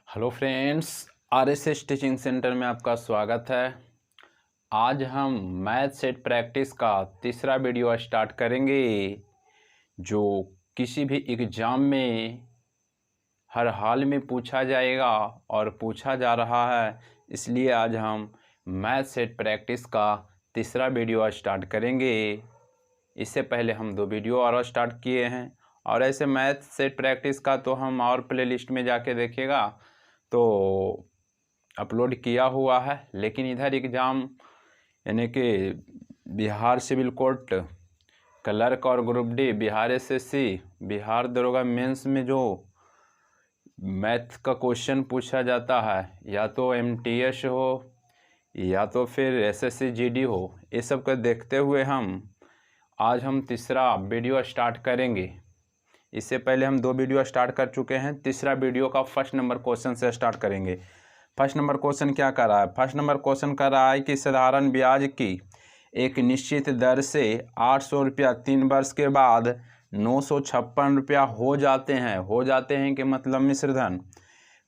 Hello friends, RSS teaching centre में आपका स्वागत है। आज हम मैथ सेट प्रैक्टिस का तीसरा वीडियो स्टार्ट करेंगे जो किसी भी एग्ज़ाम में हर हाल में पूछा जाएगा और पूछा जा रहा है। इसलिए आज हम मैथ सेट प्रैक्टिस का तीसरा वीडियो स्टार्ट करेंगे। इससे पहले हम 2 वीडियो और स्टार्ट किए हैं और ऐसे मैथ सेट प्रैक्टिस का तो हम और प्लेलिस्ट में जाके देखिएगा तो अपलोड किया हुआ है। लेकिन इधर एग्ज़ाम यानी कि बिहार सिविल कोर्ट क्लर्क और group D, Bihar SSC, Bihar दरोगा मेंस में जो मैथ का क्वेश्चन पूछा जाता है, या तो एमटीएस हो या तो फिर एसएससी जीडी हो, ये सब का देखते हुए आज हम तीसरा वीडियो स्टार्ट करेंगे। इससे पहले हम 2 वीडियो स्टार्ट कर चुके हैं। तीसरा वीडियो का फर्स्ट नंबर क्वेश्चन से स्टार्ट करेंगे। फर्स्ट नंबर क्वेश्चन क्या कर रहा है? फर्स्ट नंबर क्वेश्चन कर रहा है कि साधारण ब्याज की एक निश्चित दर से 800 रुपया 3 वर्ष के बाद 956 रुपया हो जाते हैं कि मतलब मिश्रधन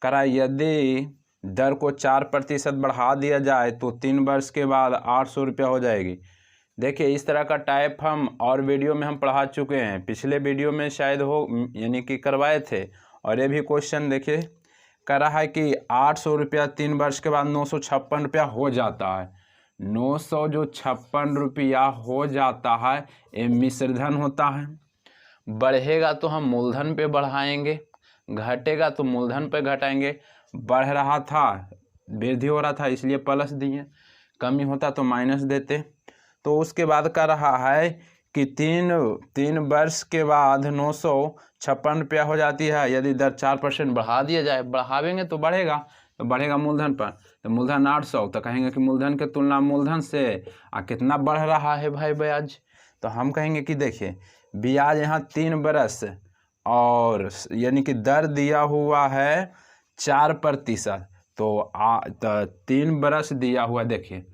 करा। यदि दर को 4% बढ़ा दिया जाए तो 3 वर्ष के बाद 800 रुपया हो जाएगी। देखिए, इस तरह का टाइप हम और वीडियो में हम पढ़ा चुके हैं। पिछले वीडियो में शायद हो यानी कि करवाए थे। और ये भी क्वेश्चन देखिए करा है कि 800 रुपया 3 वर्ष के बाद 956 रुपया हो जाता है। 956 रुपया हो जाता है, ये मिश्रधन होता है। बढ़ेगा तो हम मूलधन पे बढ़ाएंगे, घटेगा तो मूलधन पे घटाएंगे। बढ़ रहा था, वृद्धि हो रहा था, इसलिए प्लस दिए। कमी होता तो माइनस देते। तो उसके बाद का रहा है कि तीन वर्ष के बाद 956 रुपया हो जाती है यदि दर 4% बढ़ा दिया जाए। बढ़ावेंगे तो बढ़ेगा मूलधन पर। तो मूलधन 800, तो कहेंगे कि मूलधन के तुलना मूलधन से कितना बढ़ रहा है भाई ब्याज। तो हम कहेंगे कि देखिए ब्याज यहाँ 3 वर्ष और यानी कि दर दिया हुआ है 4%। तो 3 वर्ष दिया हुआ, देखिए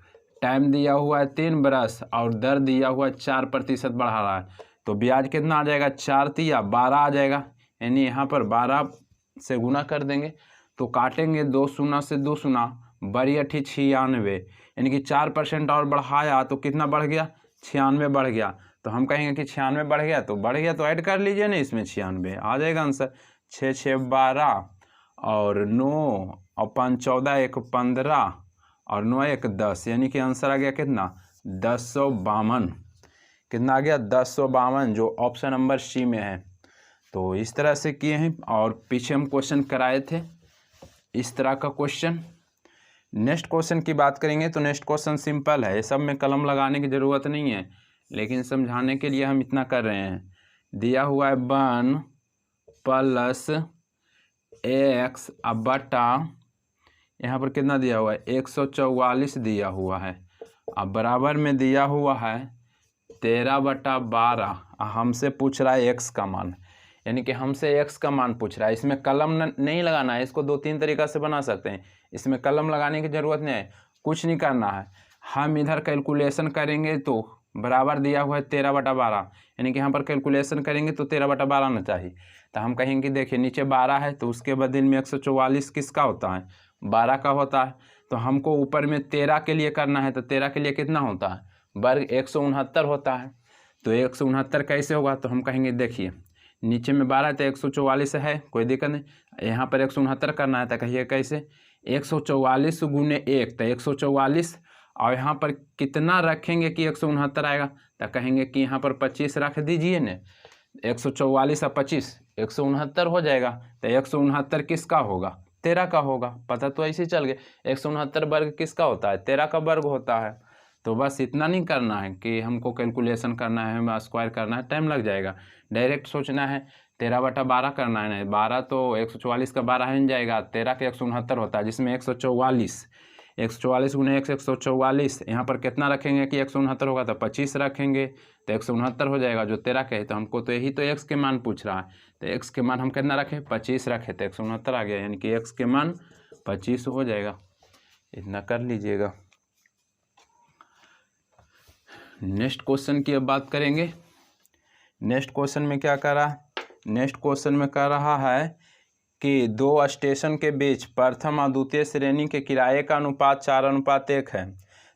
टाइम दिया हुआ है 3 वर्ष और दर दिया हुआ है 4% बढ़ा रहा है। तो ब्याज कितना आ जाएगा? 4 तिया 12 आ जाएगा। यानी यहाँ पर 12 से गुना कर देंगे तो काटेंगे 2 शून्य से 2 शून्य, बड़ी अठी 96। यानी कि 4% और बढ़ाया तो कितना बढ़ गया? 96 बढ़ गया। तो हम कहेंगे कि 96 बढ़ गया तो ऐड कर लीजिए ना, इसमें 96 आ जाएगा आंसर। 6 6 12 और 9 और 5 14 1 15 और 9 1 10, यानी कि आंसर आ गया कितना? 1052। कितना आ गया? 1052, जो ऑप्शन नंबर सी में है। तो इस तरह से किए हैं और पीछे हम क्वेश्चन कराए थे इस तरह का क्वेश्चन। नेक्स्ट क्वेश्चन की बात करेंगे तो नेक्स्ट क्वेश्चन सिंपल है, ये सब में कलम लगाने की ज़रूरत नहीं है, लेकिन समझाने के लिए हम इतना कर रहे हैं। दिया हुआ है 1 + x बटा यहाँ पर कितना दिया हुआ है? 144 दिया हुआ है। अब बराबर में दिया हुआ है 13/12। हमसे पूछ रहा है x का मान, यानी कि हमसे x का मान पूछ रहा है। इसमें कलम नहीं लगाना है, इसको 2-3 तरीका से बना सकते हैं। इसमें कलम लगाने की ज़रूरत नहीं है, कुछ नहीं करना है। हम इधर कैलकुलेशन करेंगे तो बराबर दिया हुआ है 13/12, यानी कि यहाँ पर कैलकुलेशन करेंगे तो 13/12 आना चाहिए। तो हम कहेंगे देखिए नीचे 12 है तो उसके बदले में 144 किसका होता है? 12 का होता है। तो हमको ऊपर में 13 के लिए करना है, तो 13 के लिए कितना होता है? वर्ग 169 होता है। तो 169 कैसे होगा? तो हम कहेंगे देखिए नीचे में 12 तो 144 है, कोई दिक्कत नहीं। यहाँ पर 169 करना है तो कहिए कैसे? 144 गुने 1 तो 144, और यहाँ पर कितना रखेंगे कि 169 आएगा? तो कहेंगे कि यहाँ पर 25 रख दीजिए न। 144 और 25 169 हो जाएगा। तो 169 किसका होगा? 13 का होगा। पता तो ऐसे ही चल गया। 169 वर्ग किसका होता है? 13 का वर्ग होता है। तो बस इतना नहीं करना है कि हमको कैलकुलेशन करना है, हमें स्क्वायर करना है, टाइम लग जाएगा। डायरेक्ट सोचना है 13/12 करना है। नहीं 12 तो 144 का 12 ही जाएगा, 13 के 169 होता है, जिसमें 144 गुने 144। यहाँ पर कितना रखेंगे कि 169 होगा? तो 25 रखेंगे तो 169 हो जाएगा, जो 13 के है। तो हमको तो यही तो x के मान पूछ रहा है, तो x के मान हम कितना रखें? 25 रखे तो 169 आ गया, यानी कि x के मान 25 हो जाएगा। इतना कर लीजिएगा। नेक्स्ट क्वेश्चन की अब बात करेंगे। नेक्स्ट क्वेश्चन में क्या कर रहा है? नेक्स्ट क्वेश्चन में कर रहा है कि दो स्टेशन के बीच प्रथम और द्वितीय श्रेणी के किराए का अनुपात 4:1 है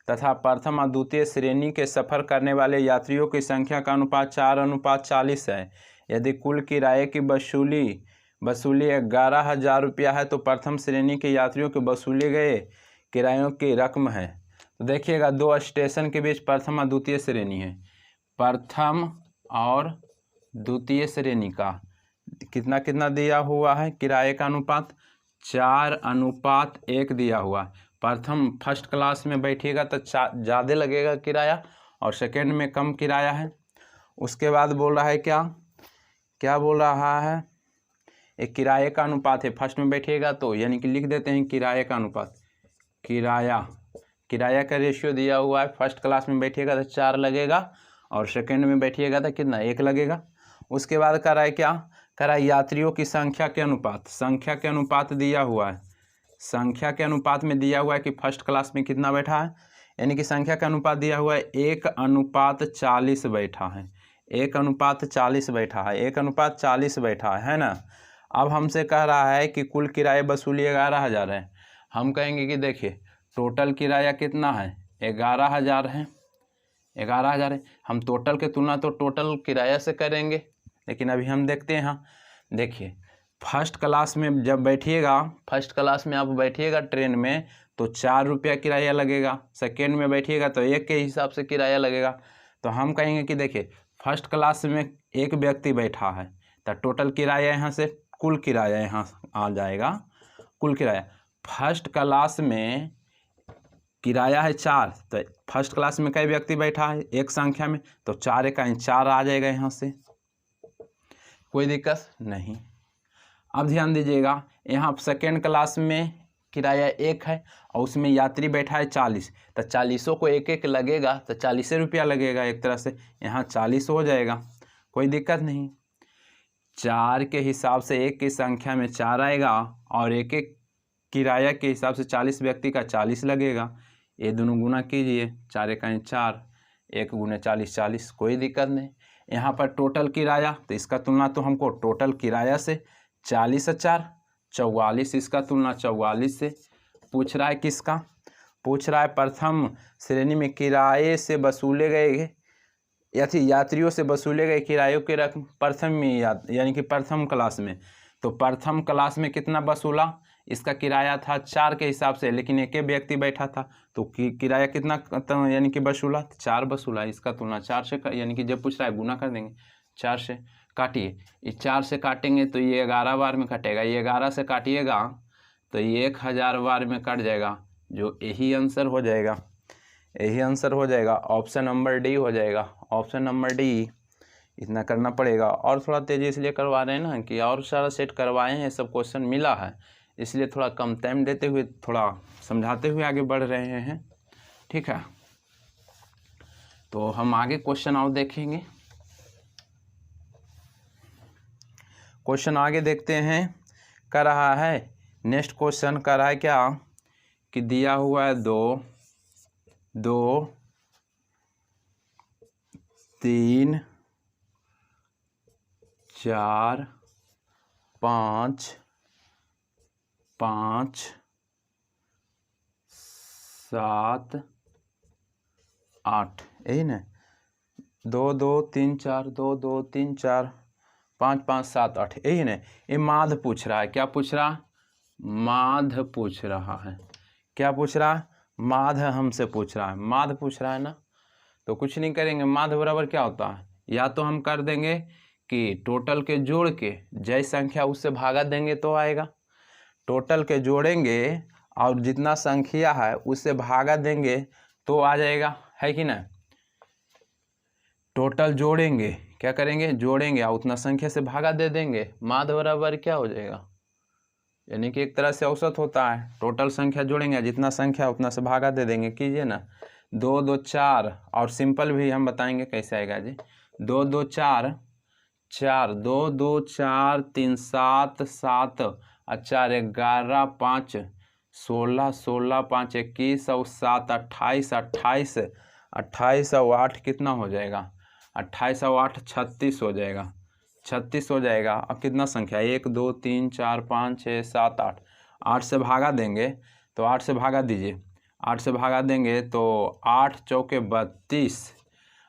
तथा प्रथम और द्वितीय श्रेणी के सफ़र करने वाले यात्रियों की संख्या का अनुपात 4:40 है। यदि कुल किराए की वसूली 11,000 रुपया है तो प्रथम श्रेणी के यात्रियों के वसूले गए किरायों की रकम है। तो देखिएगा, दो स्टेशन के बीच प्रथम और द्वितीय श्रेणी है। प्रथम और द्वितीय श्रेणी का कितना कितना दिया हुआ है किराए का अनुपात? 4:1 दिया हुआ। प्रथम फर्स्ट क्लास में बैठिएगा तो ज़्यादा लगेगा किराया और सेकेंड में कम किराया है। उसके बाद बोल रहा है क्या बोल रहा है? एक किराए का अनुपात है। फर्स्ट में बैठिएगा तो यानी कि लिख देते हैं किराए का अनुपात। किराया का रेशियो दिया हुआ है। फर्स्ट क्लास में बैठिएगा तो 4 लगेगा और सेकेंड में बैठिएगा तो कितना? 1 लगेगा। उसके बाद कर रहा है क्या? कर रहा है यात्रियों की संख्या के अनुपात। संख्या के अनुपात दिया हुआ है। संख्या के अनुपात में दिया हुआ है कि फर्स्ट क्लास में कितना बैठा है, यानी कि संख्या का अनुपात दिया हुआ है 1:40 बैठा है। 1:40 बैठा है। 1:40 बैठा है ना। अब हमसे कह रहा है कि कुल किराए वसूली 11,000 है। हम कहेंगे कि देखिए टोटल किराया कितना है? 11,000 है। 11,000 है। हम टोटल के तुलना तो टोटल किराया से करेंगे, लेकिन अभी हम देखते हैं। हाँ देखिए, फर्स्ट क्लास में जब बैठिएगा, फर्स्ट क्लास में आप बैठिएगा ट्रेन में तो 4 रुपया किराया लगेगा। सेकेंड में बैठिएगा तो 1 के हिसाब से किराया लगेगा। तो हम कहेंगे कि देखिए फर्स्ट क्लास में एक व्यक्ति बैठा है तो टोटल किराया यहाँ से कुल किराया यहाँ आ जाएगा। कुल किराया फर्स्ट क्लास में किराया है 4, तो फर्स्ट क्लास में कई व्यक्ति बैठा है? एक संख्या में, तो 4 का 4 आ जाएगा यहाँ से। कोई दिक्कत नहीं। अब ध्यान दीजिएगा, यहाँ सेकेंड क्लास में किराया 1 है और उसमें यात्री बैठा है 40, तो 40 को 1 लगेगा तो 40 रुपया लगेगा। एक तरह से यहाँ 40 हो जाएगा। कोई दिक्कत नहीं। 4 के हिसाब से 1 की संख्या में 4 आएगा और 1 किराया के हिसाब से 40 व्यक्ति का 40 लगेगा। ये दोनों गुना कीजिए, 4 का 4, 1 गुने 40 40। कोई दिक्कत नहीं। यहाँ पर टोटल किराया, तो इसका तुलना तो हमको टोटल किराया से 40 और 4 44, इसका तुलना 44 से पूछ रहा है। किसका पूछ रहा है? प्रथम श्रेणी में किराए से वसूले गए यात्रियों से वसूले गए किरायों की रकम प्रथम में यानी कि प्रथम क्लास में। तो प्रथम क्लास में कितना वसूला? इसका किराया था 4 के हिसाब से, लेकिन एक व्यक्ति बैठा था तो किराया कितना यानी कि वसूला? 4 वसूला। इसका तुलना 4 से यानी कि जब पूछ रहा है गुना कर देंगे 4 से। काटिए, ये 4 से काटेंगे तो ये 11 बार में कटेगा। ये 11 से काटिएगा तो ये 1000 बार में कट जाएगा, जो यही आंसर हो जाएगा। यही आंसर हो जाएगा। ऑप्शन नंबर डी हो जाएगा। ऑप्शन नंबर डी इतना करना पड़ेगा। और थोड़ा तेज़ी इसलिए करवा रहे हैं ना कि और सारा सेट करवाए हैं, सब क्वेश्चन मिला है, इसलिए थोड़ा कम टाइम देते हुए थोड़ा समझाते हुए आगे बढ़ रहे हैं। ठीक है, तो हम आगे क्वेश्चन और देखेंगे। क्वेश्चन आगे देखते हैं। कर रहा है नेक्स्ट क्वेश्चन कर रहा है क्या कि दिया हुआ है 2 2 3 4 5 5 7 8, यही ना? 2 2 3 4 2 2 3 4 5 5 7 8, यही ना? ये माध्य पूछ रहा है। क्या पूछ रहा? माध्य पूछ रहा है। क्या पूछ रहा है? माध्य हमसे पूछ रहा है। माध्य पूछ रहा है ना, तो कुछ नहीं करेंगे। माध्य बराबर क्या होता है? या तो हम कर देंगे कि टोटल के जोड़ के जय संख्या उससे भागा देंगे तो आएगा। टोटल के जोड़ेंगे और जितना संख्या है उससे भागा देंगे तो आ जाएगा, है कि ना? टोटल जोड़ेंगे, क्या करेंगे? जोड़ेंगे और उतना संख्या से भागा दे देंगे। माध्य बराबर क्या हो जाएगा? यानी कि एक तरह से औसत होता है। टोटल संख्या जोड़ेंगे, जितना संख्या उतना से भागा दे देंगे। कीजिए ना, 2 2 4, और सिंपल भी हम बताएंगे कैसे आएगा जी। 2 2 4 4, 2 2 4 3 7 7 और 4 11 5 16 16 5 21 और 7 28 28 28 और 8 कितना हो जाएगा? 28 और 8 36 हो जाएगा। 36 हो जाएगा। अब कितना संख्या, 1 2 3 4 5 6 7 8, 8 से भागा देंगे तो 8 से भागा दीजिए, 8 से भागा देंगे तो 8 चौके 32,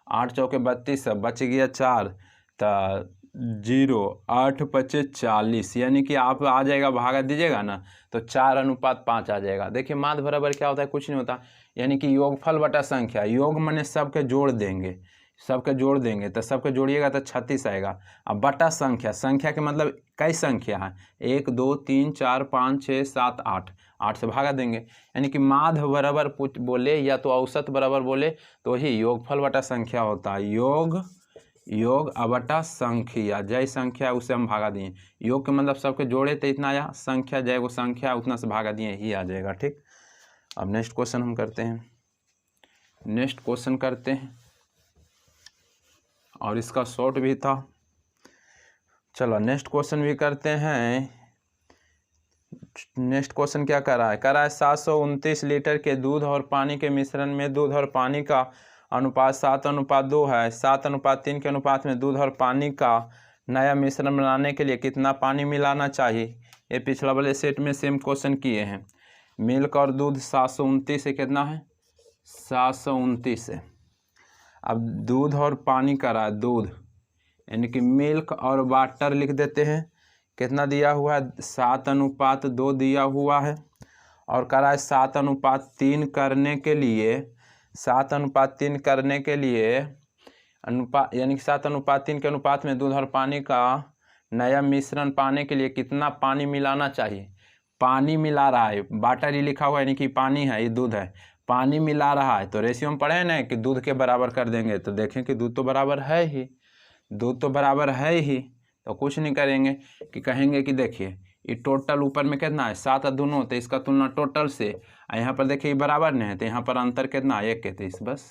8 चौके 32, बच गया 4 तो 0, 8 पचे 40, यानी कि आप आ जाएगा, भागा दीजिएगा ना तो 4:5 आ जाएगा। देखिए माध्य बराबर क्या होता है, कुछ नहीं होता, यानी कि योगफल बटा संख्या। योग माने सबके जोड़ देंगे, सबके जोड़ देंगे तो सबके जोड़िएगा तो 36 आएगा। अब बटा संख्या, संख्या के मतलब कई संख्या है, 1 2 3 4 5 6 7 8, 8 से भागा देंगे, यानी कि माध्य बराबर बोले या तो औसत बराबर बोले तो ही योगफल बटा संख्या होता है। योग बटा संख्या, जय संख्या उसे हम भागा दिए, योग के मतलब सबके जोड़े तो इतना आया, संख्या जय वो संख्या उतना से भागा दिए ही आ जाएगा। ठीक, अब नेक्स्ट क्वेश्चन हम करते हैं, नेक्स्ट क्वेश्चन करते हैं और इसका शॉर्ट भी था। चलो नेक्स्ट क्वेश्चन भी करते हैं। नेक्स्ट क्वेश्चन क्या कर रहा है 729 लीटर के दूध और पानी के मिश्रण में दूध और पानी का अनुपात 7:2 है। 7:3 के अनुपात में दूध और पानी का नया मिश्रण बनाने के लिए कितना पानी मिलाना चाहिए। ये पिछला वाले सेट में सेम क्वेश्चन किए हैं। मिल्क और दूध 729 से कितना है, 729 है। अब दूध और पानी का रहा है, दूध यानी कि मिल्क और वाटर लिख देते हैं। कितना दिया हुआ है, 7:2 दिया हुआ है और करा है 7:3 करने के लिए, 7:3 करने के लिए अनुपात, यानी कि 7:3 के अनुपात में दूध और पानी का नया मिश्रण पाने के लिए कितना पानी मिलाना चाहिए। पानी मिला रहा है, वाटर ही लिखा हुआ है, यानी कि पानी है, ये दूध है, पानी मिला रहा है तो रेशियो में पढ़े ना कि दूध के बराबर कर देंगे, तो देखें कि दूध तो बराबर है ही, दूध तो बराबर है ही, तो कुछ नहीं करेंगे कि कहेंगे कि देखिए ये टोटल ऊपर में कितना है 7 दूनों, तो इसका तुलना टोटल से, यहाँ पर देखिए ये बराबर नहीं है तो यहाँ पर अंतर कितना 1 के 23, बस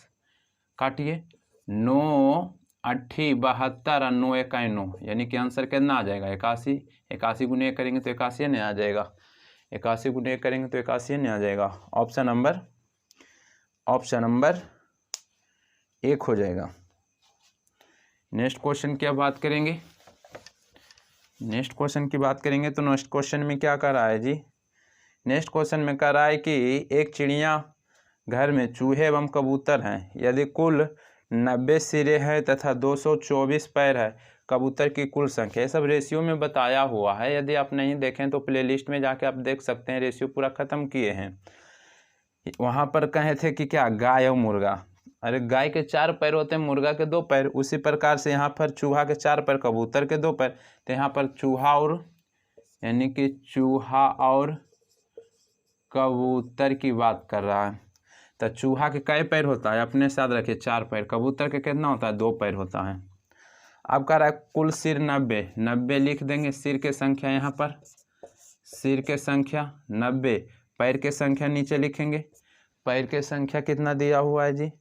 काटिए 9 8 72 और 9 1 9, यानी कि आंसर कितना आ जाएगा 81। 81 गुने 1 करेंगे तो 81 नहीं आ जाएगा, 81 गुने 1 करेंगे तो 81 नहीं आ जाएगा। ऑप्शन नंबर 1 हो जाएगा। नेक्स्ट क्वेश्चन की बात करेंगे, नेक्स्ट क्वेश्चन की बात करेंगे तो नेक्स्ट क्वेश्चन में क्या कर रहा है जी, नेक्स्ट क्वेश्चन में कर रहा है कि एक चिड़िया घर में चूहे एवं कबूतर हैं, यदि कुल 90 सिरे हैं तथा 224 पैर है, कबूतर की कुल संख्या। ये सब रेशियो में बताया हुआ है, यदि आप नहीं देखें तो प्लेलिस्ट में जाके आप देख सकते हैं, रेशियो पूरा ख़त्म किए हैं। वहाँ पर कहे थे कि क्या गाय और मुर्गा, अरे गाय के 4 पैर होते हैं, मुर्गा के 2 पैर, उसी प्रकार से यहाँ पर चूहा के 4 पैर, कबूतर के 2 पैर, तो यहाँ पर चूहा और, यानी कि चूहा और कबूतर की बात कर रहा है। तो चूहा के कई पैर होता है, अपने साथ रखिए 4 पैर, कबूतर के कितना होता है 2 पैर होता है। अब कह रहा है कुल सिर 90, 90 लिख देंगे, सिर के संख्या यहाँ पर, सिर के संख्या 90, पैर के संख्या नीचे लिखेंगे, पैर के संख्या कितना दिया हुआ है जी,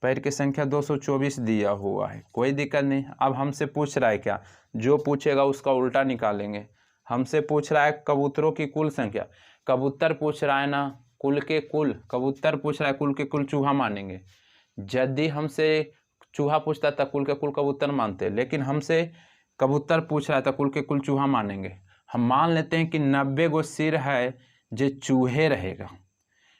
पैर की संख्या 224 दिया हुआ है, कोई दिक्कत नहीं। अब हमसे पूछ रहा है क्या, जो पूछेगा उसका उल्टा निकालेंगे। हमसे पूछ रहा है कबूतरों की कुल संख्या, कबूतर पूछ रहा है ना, कुल के कुल, कबूतर पूछ रहा है कुल के कुल चूहा मानेंगे। यदि हमसे चूहा पूछता था कुल के कुल कबूतर मानते, लेकिन हमसे कबूतर पूछ रहा था कुल के कुल चूहा मानेंगे। हम मान लेते हैं कि 90 गो सिर है जो चूहे रहेगा,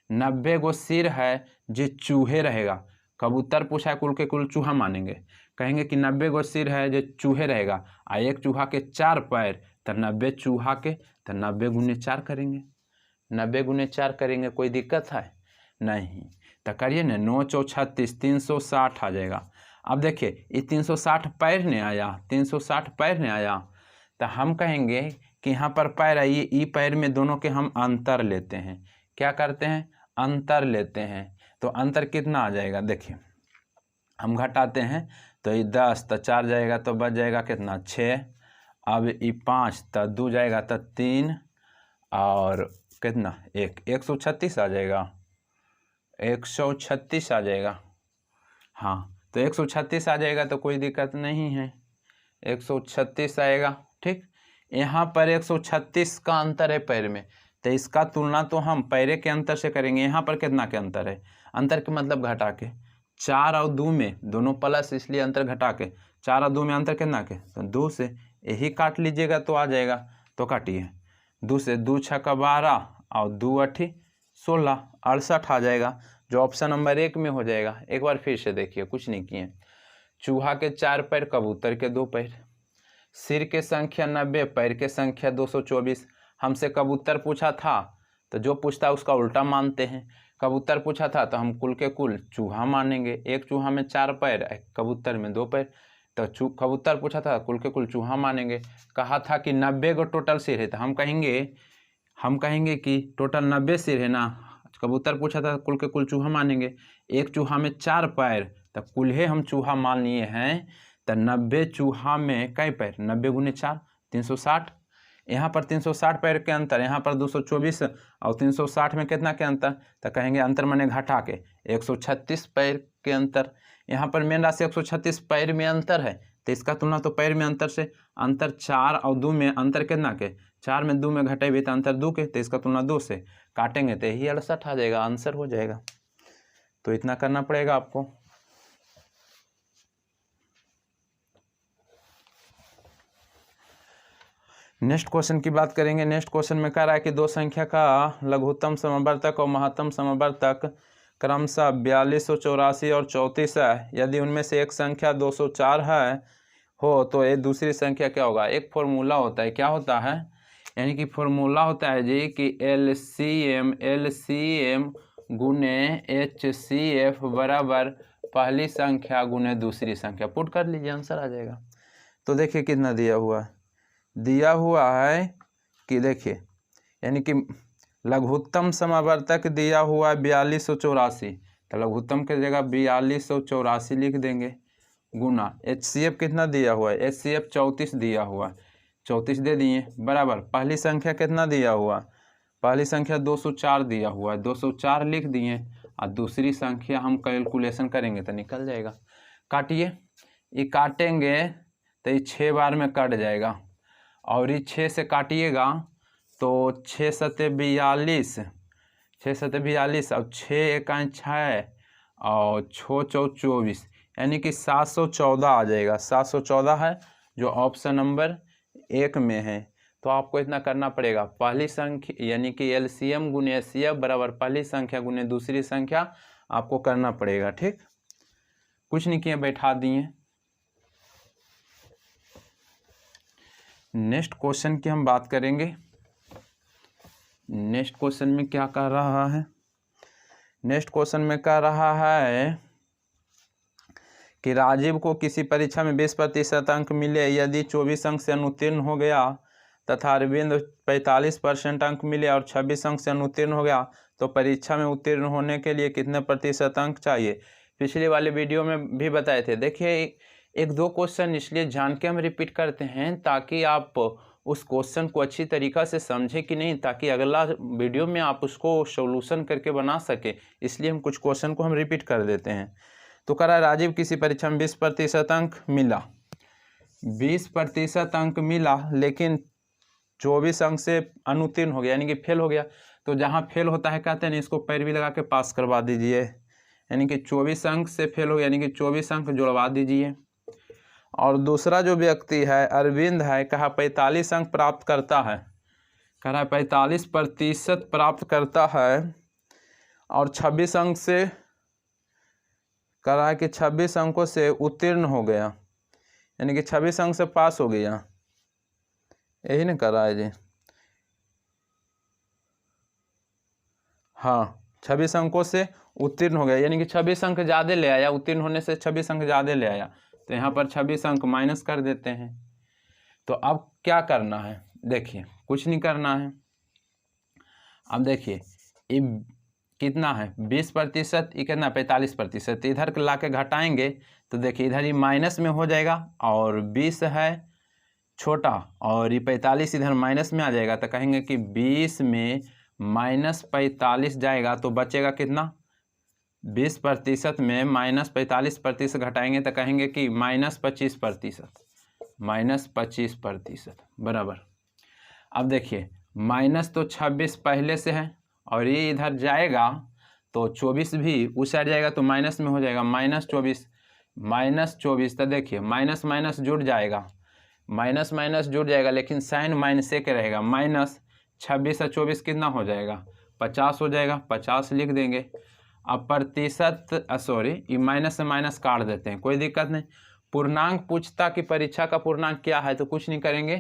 90 गो सिर है जो चूहे रहेगा। कबूतर पूछा है कुल के कुल चूहा मानेंगे, कहेंगे कि 90 गो सिर है जो चूहे रहेगा, आ एक चूहा के 4 पैर, तो 90 चूहा के, तो 90 गुने 4 करेंगे, 90 गुने 4 करेंगे, कोई दिक्कत है नहीं। तो करिए ना, 9 चौक 36, 360 आ जाएगा। अब देखिए ये 360 पैर नहीं आया, 360 पैर नहीं आया, तो हम कहेंगे कि यहाँ पर पैर आइए, ई पैर में दोनों के हम अंतर लेते हैं। क्या करते हैं, अंतर लेते हैं, तो अंतर कितना आ जाएगा, देखिए हम घटाते हैं तो ये 10, तो 4 जाएगा तो बच जाएगा कितना 6, अब ये 5, तो 2 जाएगा तो 3 और कितना 1, 136 आ जाएगा, 136 आ जाएगा। हाँ तो 136 आ जाएगा तो कोई दिक्कत नहीं है, 136 आएगा। ठीक, यहाँ पर 136 का अंतर है पैर में, तो इसका तुलना तो हम पैरे के अंतर से करेंगे। यहाँ पर कितना के अंतर है, अंतर के मतलब घटा के, 4 और 2 में दोनों प्लस, इसलिए अंतर घटा के 4 और 2 में अंतर कितना के, तो 2 से यही काट लीजिएगा तो आ जाएगा। तो काटिए, 2 से 2 छक्का 12 और 2 अठी 16, 68 आ जाएगा, जो ऑप्शन नंबर 1 में हो जाएगा। एक बार फिर से देखिए, कुछ नहीं किए। चूहा के 4 पैर, कबूतर के 2 पैर, सिर के संख्या 90, पैर के संख्या 224। हमसे कबूतर पूछा था तो जो पूछता है उसका उल्टा मानते हैं। कबूतर पूछा था तो हम कुल के कुल चूहा मानेंगे। एक चूहा में 4 पैर, एक कबूतर में 2 पैर, तो कबूतर पूछा था कुल के कुल चूहा मानेंगे। कहा था कि 90 को टोटल सिर है, तो हम कहेंगे कि टोटल 90 सिर है ना। कबूतर पूछा था कुल के कुल चूहा मानेंगे। एक चूहा में 4 पैर, तो कुल ही हम चूहा मान लिए हैं। तो 90 चूहा में कई पैर, 90 गुने 4 360। यहाँ पर 360 पैर के अंतर, यहाँ पर 224 और 360 में कितना के अंतर, तो कहेंगे अंतर माने घटा के 136 पैर के अंतर। यहाँ पर मेन राशि 136 पैर में अंतर है, तो इसका तुलना तो पैर में अंतर से, अंतर 4 और 2 में अंतर कितना के, 4 में 2 में घटे भी तो अंतर 2 के, तो इसका तुलना 2 से काटेंगे तो यही 68 आ जाएगा, आंसर हो जाएगा। तो इतना करना पड़ेगा आपको। नेक्स्ट क्वेश्चन की बात करेंगे। नेक्स्ट क्वेश्चन में कह रहा है कि 2 संख्या का लघुत्तम समवर्तक और महत्तम समवर्तक क्रमशः 4284 और 34 है। यदि उनमें से एक संख्या 204 हो तो ये दूसरी संख्या क्या होगा। एक फॉर्मूला होता है, क्या होता है, यानी कि फॉर्मूला होता है जी कि LCM गुने HCF बराबर पहली संख्या गुने दूसरी संख्या। पुट कर लीजिए, आंसर आ जाएगा। तो देखिए कितना दिया हुआ है, दिया हुआ है कि देखिए, यानी कि लघुत्तम समवर्तक दिया हुआ है 4284, तो लघुत्तम की जगह 4284 लिख देंगे, गुना HCF कितना दिया हुआ है, HCF 34 दिया हुआ है, 34 दे दिए, बराबर पहली संख्या कितना दिया हुआ, पहली संख्या 204 दिया हुआ है, 204 लिख दिए, और दूसरी संख्या हम कैलकुलेशन करेंगे तो निकल जाएगा। काटिए, ये काटेंगे तो ये 6 बार में कट जाएगा, और ये 6 से काटिएगा तो 6 सते 42, 6 सते 42 और 6 एकाएं 6 और 6 चौ 24, यानी कि 714 आ जाएगा। 714 है जो ऑप्शन नंबर 1 में है। तो आपको इतना करना पड़ेगा, पहली संख्या यानी कि LCM गुने HCF बराबर पहली संख्या गुने दूसरी संख्या आपको करना पड़ेगा। ठीक, कुछ नहीं किए, बैठा दिए। नेक्स्ट क्वेश्चन की हम बात करेंगे। नेक्स्ट क्वेश्चन में क्या कह रहा है, नेक्स्ट क्वेश्चन में कह रहा है कि राजीव को किसी परीक्षा में 20% अंक मिले, यदि 24 अंक से अनुत्तीर्ण हो गया, तथा अरविंद 45% अंक मिले और 26 अंक से अनुत्तीर्ण हो गया, तो परीक्षा में उत्तीर्ण होने के लिए कितने प्रतिशत अंक चाहिए। पिछले वाले वीडियो में भी बताए थे। देखिए, एक दो क्वेश्चन इसलिए जान के हम रिपीट करते हैं ताकि आप उस क्वेश्चन को अच्छी तरीक़ा से समझें कि नहीं, ताकि अगला वीडियो में आप उसको सॉल्यूशन करके बना सके, इसलिए हम कुछ क्वेश्चन को हम रिपीट कर देते हैं। तो कह रहा है राजीव किसी परीक्षा में 20% अंक मिला, 20% अंक मिला, लेकिन 24 अंक से अनुत्तीर्ण हो गया, यानी कि फेल हो गया। तो जहाँ फेल होता है कहते हैं इसको पैरवी लगा के पास करवा दीजिए, यानी कि 24 अंक से फेल हो गया, यानी कि 24 अंक जुड़वा दीजिए। और दूसरा जो व्यक्ति है अरविंद है, कहा 45 अंक प्राप्त करता है, कह रहा है 45% प्राप्त करता है, और 26 अंक से कह रहा है कि 26 अंकों से उत्तीर्ण हो गया, यानी कि 26 अंक से पास हो गया, यही नहीं कर रहा है जी। हाँ, 26 अंकों से उत्तीर्ण हो गया, यानी कि 26 अंक ज़्यादा ले आया, उत्तीर्ण होने से 26 अंक ज़्यादा ले आया, तो यहाँ पर 26 अंक माइनस कर देते हैं। तो अब क्या करना है, देखिए कुछ नहीं करना है। अब देखिए ये कितना है 20%, ये कितना 45%, इधर ला के घटाएंगे तो देखिए इधर ये माइनस में हो जाएगा, और 20 है छोटा और ये 45 इधर माइनस में आ जाएगा, तो कहेंगे कि 20 में -45 जाएगा तो बचेगा कितना, 20% में -45% घटाएंगे तो कहेंगे कि -25%, -25% बराबर। अब देखिए माइनस तो 26 पहले से है, और ये इधर जाएगा तो 24 भी उस साइड जाएगा तो माइनस में हो जाएगा, -24, -24। तो देखिए माइनस माइनस जुड़ जाएगा, माइनस माइनस जुड़ जाएगा, लेकिन साइन माइनस के रहेगा। -26 और 24 कितना हो जाएगा? 50 हो जाएगा। 50 लिख देंगे। अब प्रतिशत सॉरी, ये माइनस से माइनस काट देते हैं, कोई दिक्कत नहीं। पूर्णांक पूछता कि परीक्षा का पूर्णांक क्या है, तो कुछ नहीं करेंगे,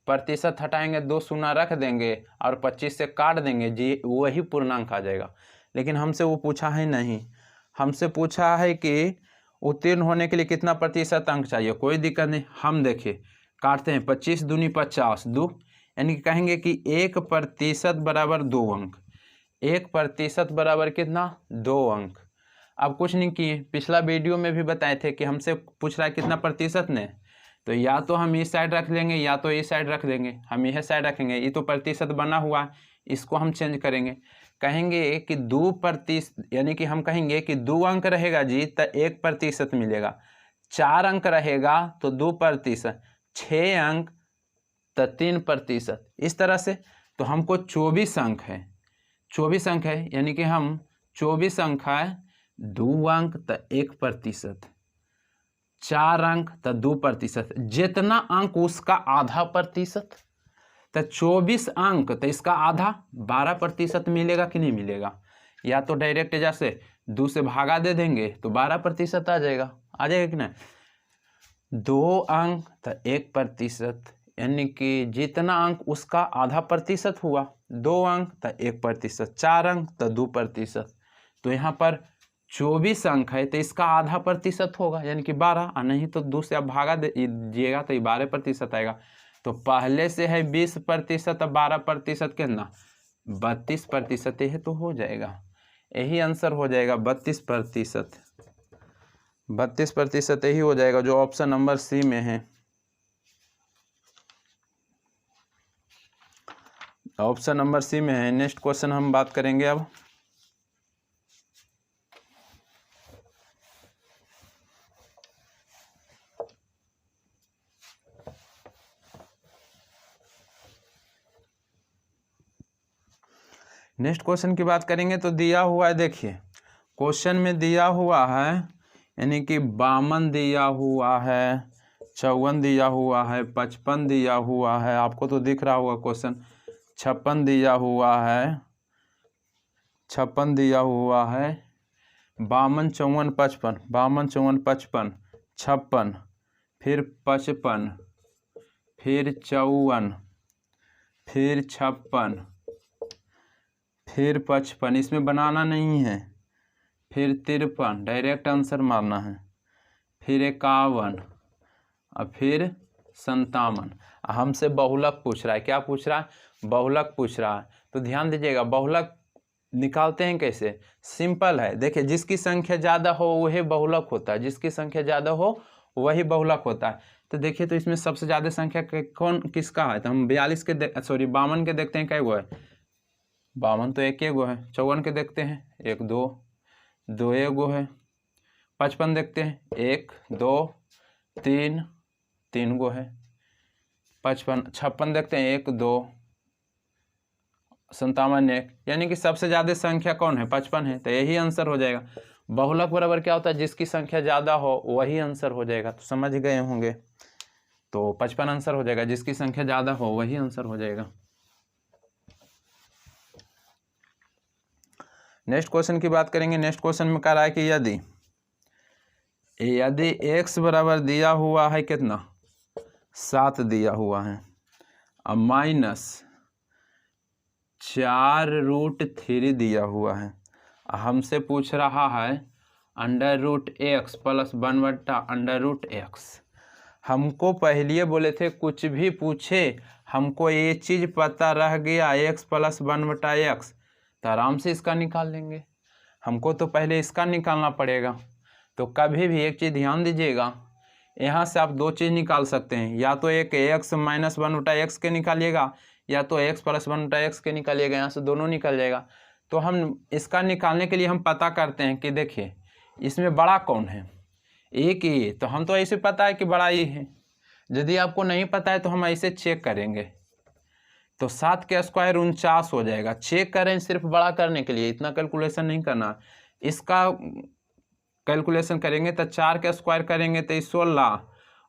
प्रतिशत हटाएंगे, 2 शून्य रख देंगे और 25 से काट देंगे जी, वही पूर्णांक आ जाएगा। लेकिन हमसे वो पूछा है नहीं, हमसे पूछा है कि उत्तीर्ण होने के लिए कितना प्रतिशत अंक चाहिए। कोई दिक्कत नहीं, हम देखिए काटते हैं, 25 दूनी 50, 2, यानी कि कहेंगे कि 1% बराबर 2 अंक। 1% बराबर कितना? 2 अंक। अब कुछ नहीं किए, पिछला वीडियो में भी बताए थे कि हमसे पूछ रहा है कितना प्रतिशत ने, तो या तो हम इस साइड रख लेंगे या तो इस साइड रख देंगे। हम यह साइड रखेंगे, ये तो प्रतिशत बना हुआ है, इसको हम चेंज करेंगे, कहेंगे कि 2%, यानी कि हम कहेंगे कि 2 अंक रहेगा जी तो 1% मिलेगा, 4 अंक रहेगा तो 2%, 6 अंक तो 3%। इस तरह से तो हमको 24 अंक है, 24 अंक है, यानी कि हम 24 अंक है, 2 अंक तो 1%, 4 अंक तो 2%, जितना अंक उसका आधा प्रतिशत, तो 24 अंक तो इसका आधा 12% मिलेगा कि नहीं मिलेगा? या तो डायरेक्ट जैसे 2 से भागा दे देंगे तो 12% आ जाएगा, आ जाएगा कि नहीं? 2 अंक तो 1%, यानी कि जितना अंक उसका आधा प्रतिशत हुआ, 2 अंक तो 1%, 4 अंक तो 2%। तो यहाँ पर 24 अंक है तो इसका आधा प्रतिशत होगा, यानी कि 12, और नहीं तो 2 से आप भागा दीजिएगा तो ये 12% आएगा। तो पहले से है 20% और 12% कितना? 32%। यह तो हो जाएगा, यही आंसर हो जाएगा 32%। 32% यही हो जाएगा जो ऑप्शन नंबर सी में है। ऑप्शन नंबर सी में है। नेक्स्ट क्वेश्चन हम बात करेंगे अब। नेक्स्ट क्वेश्चन की बात करेंगे तो दिया हुआ है, देखिए क्वेश्चन में दिया हुआ है, यानी कि 52 दिया हुआ है, 54 दिया हुआ है, 55 दिया हुआ है, आपको तो दिख रहा होगा क्वेश्चन, 56 दिया हुआ है, 56 दिया हुआ है, 52, 54, 55, 52, 54, 55, 56, फिर 55, फिर 54, फिर 56, फिर 55, इसमें बनाना नहीं है, फिर 53, डायरेक्ट आंसर मारना है, फिर 51 और फिर 57। हमसे बहुलक पूछ रहा है, क्या पूछ रहा है? बहुलक पूछ रहा है। तो ध्यान दीजिएगा, बहुलक निकालते हैं कैसे? सिंपल है, देखिए जिसकी संख्या ज़्यादा हो वही बहुलक होता है, जिसकी संख्या ज़्यादा हो वही बहुलक होता है। तो देखिए, तो इसमें सबसे ज़्यादा संख्या कौन किसका है? तो हम 42 के 52 के देखते हैं, क्या गो है? 52 तो एक गो है। 54 के देखते हैं, 1 2 2 एक गो है। 55 देखते हैं, 1 2 3 3 गो है। 56 देखते हैं, 1 2 57 1, यानी कि सबसे ज़्यादा संख्या कौन है? 55 है। तो यही आंसर हो जाएगा। बहुलक बराबर क्या होता है? जिसकी संख्या ज़्यादा हो वही आंसर हो जाएगा। तो समझ गए होंगे, तो 55 आंसर हो जाएगा, जिसकी संख्या ज़्यादा हो वही आंसर हो जाएगा। नेक्स्ट क्वेश्चन की बात करेंगे। नेक्स्ट क्वेश्चन में कह रहा है कि यदि x बराबर दिया हुआ है कितना? 7 दिया हुआ है, अब -4√3 दिया हुआ है। हमसे पूछ रहा है √x + 1/√x। हमको पहले बोले थे कुछ भी पूछे, हमको ये चीज़ पता रह गया x + 1/x, तो आराम से इसका निकाल लेंगे। हमको तो पहले इसका निकालना पड़ेगा। तो कभी भी एक चीज़ ध्यान दीजिएगा, यहाँ से आप 2 चीज़ निकाल सकते हैं, या तो एक x - 1/x के निकालिएगा, या तो x + 1/x के निकालिएगा, यहाँ से दोनों निकल जाएगा। तो हम इसका निकालने के लिए हम पता करते हैं कि देखिए इसमें बड़ा कौन है, एक ही। तो हम तो ऐसे पता है कि बड़ा ही है। यदि आपको नहीं पता है तो हम ऐसे चेक करेंगे, तो 7 के स्क्वायर 49 हो जाएगा। चेक करें सिर्फ बड़ा करने के लिए, इतना कैलकुलेशन नहीं करना। इसका कैलकुलेशन करेंगे तो 4 का स्क्वायर करेंगे तो 16,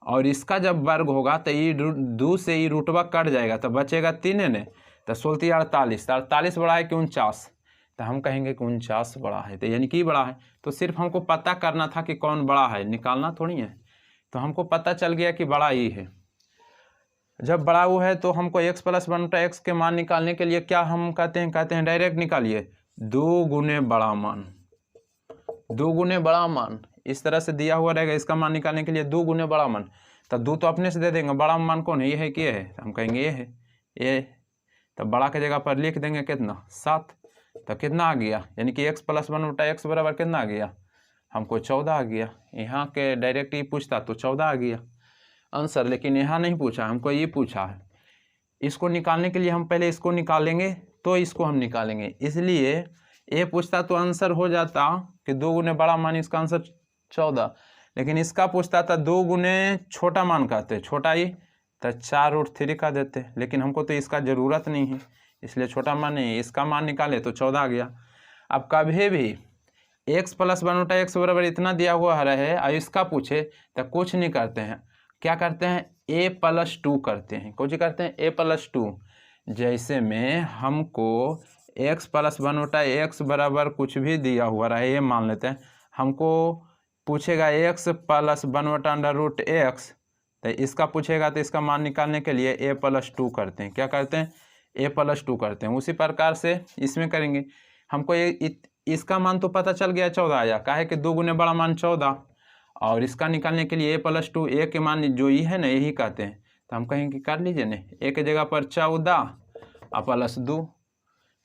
और इसका जब वर्ग होगा तो ये 2 से ये रूटवा कट जाएगा तो बचेगा 3 है न, तो 16 48, 48 बड़ा है कि 49, तो हम कहेंगे कि 49 बड़ा है, तो यानी कि बड़ा है। तो सिर्फ हमको पता करना था कि कौन बड़ा है, निकालना थोड़ी है। तो हमको पता चल गया कि बड़ा ये है। जब बड़ा वो है तो हमको x + 1/x के मान निकालने के लिए क्या हम कहते हैं डायरेक्ट निकालिए 2 गुने बड़ा मान, 2 गुने बड़ा मान इस तरह से दिया हुआ रहेगा। इसका मान निकालने के लिए 2 गुने बड़ा मान, तो 2 तो अपने से दे देंगे, बड़ा मान कौन है, ये है कि ये है, तो हम कहेंगे ये है, ये। तो बड़ा के जगह पर लिख देंगे कितना 7, तो कितना आ गया, यानी कि x + 1/x बराबर कितना आ गया, हमको 14 आ गया। यहाँ के डायरेक्ट ये पूछता तो 14 आ गया आंसर, लेकिन यहाँ नहीं पूछा, हमको ये पूछा है। इसको निकालने के लिए हम पहले इसको निकालेंगे तो इसको हम निकालेंगे, इसलिए ये पूछता तो आंसर हो जाता कि 2 गुने बड़ा मान, इसका आंसर 14। लेकिन इसका पूछता था 2 गुने छोटा मान कहते, छोटा ही तो 4√3 का देते, लेकिन हमको तो इसका ज़रूरत नहीं है इसलिए छोटा मान नहीं है। इसका मान निकाले तो 14 आ गया। अब कभी भी x + 1/x बराबर इतना दिया हुआ रहे और इसका पूछे तो कुछ नहीं करते हैं, क्या करते हैं a + 2 करते हैं। कुछ करते हैं a + 2, जैसे में हमको x + 1/x बराबर कुछ भी दिया हुआ रहे, ये मान लेते हैं, हमको पूछेगा x + 1/√x, तो इसका पूछेगा तो इसका मान निकालने के लिए a + 2 करते हैं। क्या करते हैं a + 2 करते हैं। उसी प्रकार से इसमें करेंगे। हमको ये इसका मान तो पता चल गया 14 आया, काहे कि 2 गुने बड़ा मान 14, और इसका निकालने के लिए a + 2, a के मान जो ही है ना यही कहते हैं, तो हम कहेंगे कर लीजिए ना, a के जगह पर 14 और +2,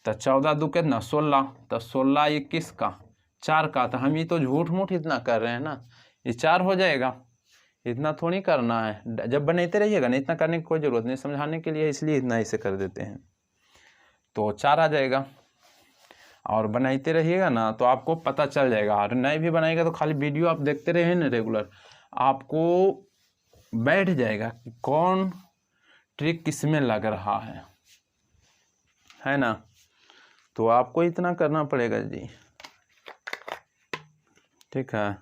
तो 14 2 कितना 16, तो 16 21 का 4 का, तो हम ये तो झूठ मूठ इतना कर रहे हैं ना, ये 4 हो जाएगा, इतना थोड़ी करना है। जब बनाते रहिएगा ना, इतना करने की कोई ज़रूरत नहीं, समझाने के लिए इसलिए इतना ऐसे कर देते हैं, तो 4 आ जाएगा। और बनाते रहिएगा ना तो आपको पता चल जाएगा, और नहीं भी बनाएगा तो खाली वीडियो आप देखते रहे ना रेगुलर, आपको बैठ जाएगा कि कौन ट्रिक किस में लग रहा है ना। तो आपको इतना करना पड़ेगा जी, ठीक है।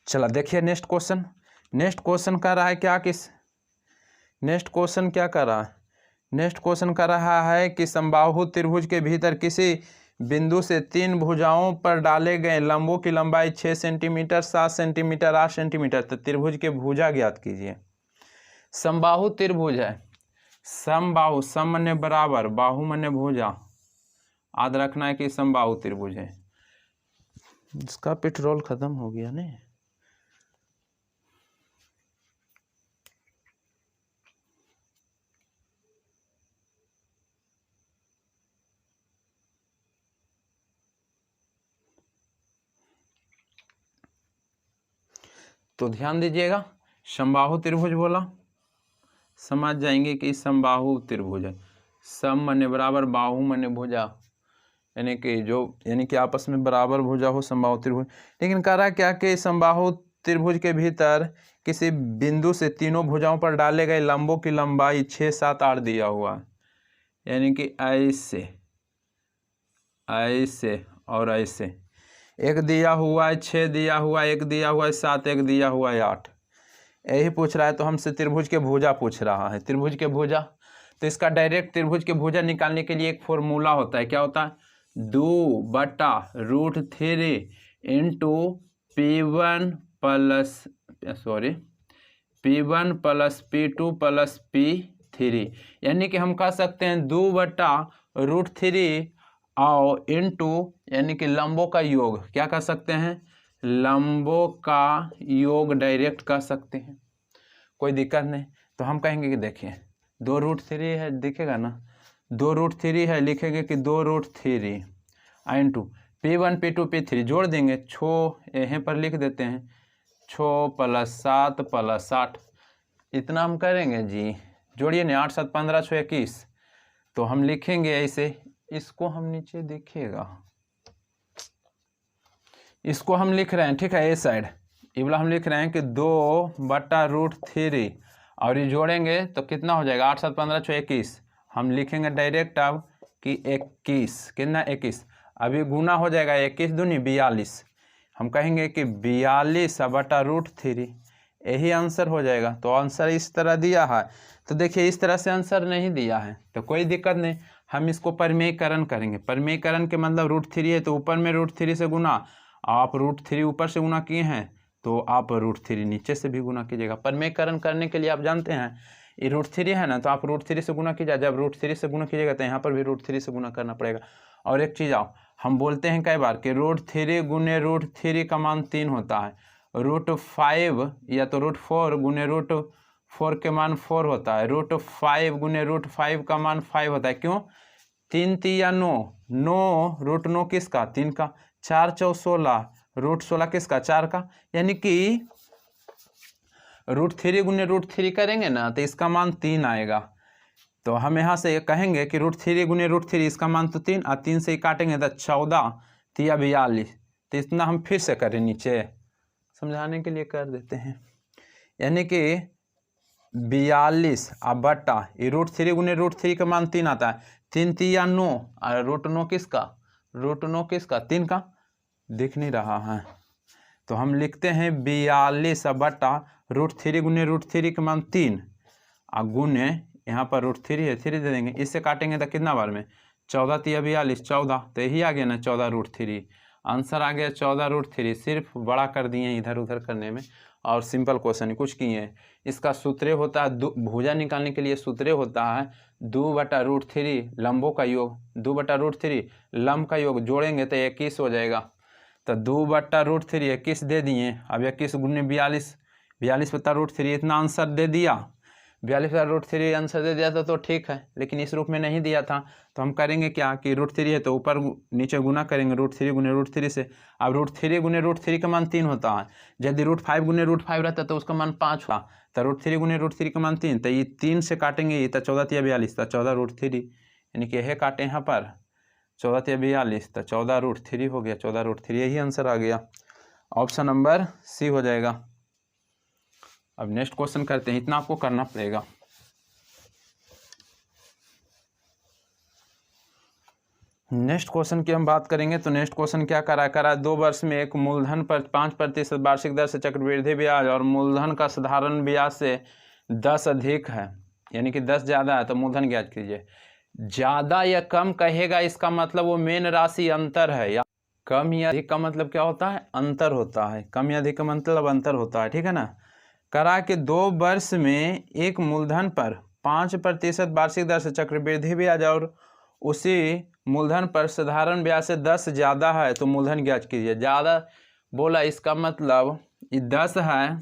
चला देखिए नेक्स्ट क्वेश्चन। नेक्स्ट क्वेश्चन कर रहा है क्या, किस नेक्स्ट क्वेश्चन क्या कर रहा है, नेक्स्ट क्वेश्चन कर रहा है कि समबाहु त्रिभुज के भीतर किसी बिंदु से 3 भुजाओं पर डाले गए लंबों की लंबाई 6 सेंटीमीटर, 7 सेंटीमीटर, 8 सेंटीमीटर, तो त्रिभुज के भुजा ज्ञात कीजिए। समबाहु त्रिभुज है, समबाहु, सम मने बराबर, बाहु मने भुजा, याद रखना है कि समबाहु त्रिभुज है। इसका पेट्रोल खत्म हो गया ने, तो ध्यान दीजिएगा, समबाहु त्रिभुज बोला, समझ जाएंगे कि समबाहु त्रिभुज है। सम मने बराबर, बाहु मने भुजा, यानी कि आपस में बराबर भुजा हो, समबाहु त्रिभुज। लेकिन कह रहा क्या कि समबाहु त्रिभुज के भीतर किसी बिंदु से तीनों भुजाओं पर डाले गए लंबों की लंबाई 6, 7, 8 दिया हुआ है, यानी कि ऐसे ऐसे और ऐसे, एक दिया हुआ है 6, दिया हुआ है 1, दिया हुआ है 7, 1 दिया हुआ है 8, यही पूछ रहा है। तो हमसे त्रिभुज के भुजा पूछ रहा है, त्रिभुज के भुजा। तो इसका डायरेक्ट त्रिभुज के भुजा निकालने के लिए एक फॉर्मूला होता है, क्या होता है, 2/√3 इंटू P1 + P2 + P3, यानी कि हम कह सकते हैं 2/√3 और इंटू, यानी कि लंबों का योग, क्या कर सकते हैं, लंबों का योग डायरेक्ट कर सकते हैं, कोई दिक्कत नहीं। तो हम कहेंगे कि देखिए 2√3 है, दिखेगा ना 2√3 है, लिखेंगे कि 2√3 इंटू P1 P2 P3 जोड़ देंगे, 6 यहीं पर लिख देते हैं, 6 + 7 + 8, इतना हम करेंगे जी, जोड़िए ना, 8 7 15 6 21, तो हम लिखेंगे ऐसे, इसको हम नीचे देखिएगा, इसको हम लिख रहे हैं, ठीक है, ए साइड ये वाला हम लिख रहे हैं कि 2/√3 और ये जोड़ेंगे तो कितना हो जाएगा, 8 7 15 6 21। हम लिखेंगे डायरेक्ट अब कि 21, कितना 21। अभी गुना हो जाएगा, 21 दूनी 42। हम कहेंगे कि 42/√3, यही आंसर हो जाएगा। तो आंसर इस तरह दिया है। तो देखिए इस तरह से आंसर नहीं दिया है तो कोई दिक्कत नहीं, हम इसको परिमेयकरण करेंगे। परिमेयकरण के मतलब √3 है तो ऊपर में √3 से गुना, आप √3 ऊपर से गुना किए हैं तो आप √3 नीचे से भी गुना कीजिएगा। परिमेयकरण करने के लिए आप जानते हैं ये √3 है ना, तो आप √3 से गुना कीजिए। जब √3 से गुना कीजिएगा तो यहाँ पर भी √3 से गुना करना पड़ेगा। और एक चीज़ आओ, हम बोलते हैं कई बार कि √3 गुने √3 का मान 3 होता है, √5 या तो √4 गुने √4 के मान 4 होता है, √5 गुने √5 का मान 5 होता है। क्यों? 3 3 9 √9 किसका, 3 का, 4 4 16 √16 किसका, 4 का। यानी कि √3 गुने √3 करेंगे ना तो इसका मान 3 आएगा। तो हम यहाँ से कहेंगे कि √3 गुने √3 इसका मान तो 3, और 3 से ही काटेंगे तो 14 3 42। तो इतना हम फिर से करें, नीचे समझाने के लिए कर देते हैं। यानी कि 42 अब बटा ये √3 गुने √3 का मान 3 आता है, 3 3 9 और √9 किसका, √9 किसका, 3 का। दिख नहीं रहा है तो हम लिखते हैं 42 बटा √3 गुने √3 का मान 3 और गुने यहाँ पर √3 है, 3 दे देंगे, इससे काटेंगे तो कितना बार में, 14 3 42 14, तो यही आ गया ना 14√3। आंसर आ गया 14√3। सिर्फ बड़ा कर दिए इधर उधर करने में, और सिंपल क्वेश्चन कुछ किए हैं। इसका सूत्र होता है, भुजा निकालने के लिए सूत्र होता है 2/√3 लंबों का योग, 2/√3 लंब का योग, जोड़ेंगे तो 21 हो जाएगा। तो 2/√3 21 दे दिए। अब 21 गुने 42, 42/√3 इतना आंसर दे दिया। 42/√3 आंसर दे दिया तो ठीक है, लेकिन इस रूप में नहीं दिया था। तो हम करेंगे क्या कि √3 है तो ऊपर नीचे गुना करेंगे √3 गुने √3 से। अब √3 गुने √3 का मान 3 होता है, यदि √5 गुने √5 रहता तो उसका मान 5 होता। तो √3 गुने √3 का मान 3, तो ये 3 से काटेंगे ये तो 14 3 42, तो 14√3, यानी कि यह काटे यहाँ पर 14 3 42, तो 14√3 हो गया, 14√3 यही आंसर आ गया। ऑप्शन नंबर सी हो जाएगा। अब नेक्स्ट क्वेश्चन करते हैं, इतना आपको करना पड़ेगा। नेक्स्ट क्वेश्चन की हम बात करेंगे तो नेक्स्ट क्वेश्चन क्या करा 2 वर्ष में एक मूलधन पर 5% वार्षिक दर से चक्रवृद्धि ब्याज और मूलधन का साधारण ब्याज से 10 अधिक है, यानी कि 10 ज़्यादा है तो मूलधन ज्ञात कीजिए। ज़्यादा या कम कहेगा इसका मतलब वो मेन राशि अंतर है, या कम या अधिक का मतलब क्या होता है, अंतर होता है। कम या अधिक का मतलब अंतर होता है, ठीक है ना। करा कि 2 वर्ष में एक मूलधन पर 5% वार्षिक दर से चक्रवृद्धि ब्याज और उसी मूलधन पर साधारण ब्याज से 10 ज़्यादा है तो मूलधन ज्ञात कीजिए। ज़्यादा बोला इसका मतलब ये 10 है,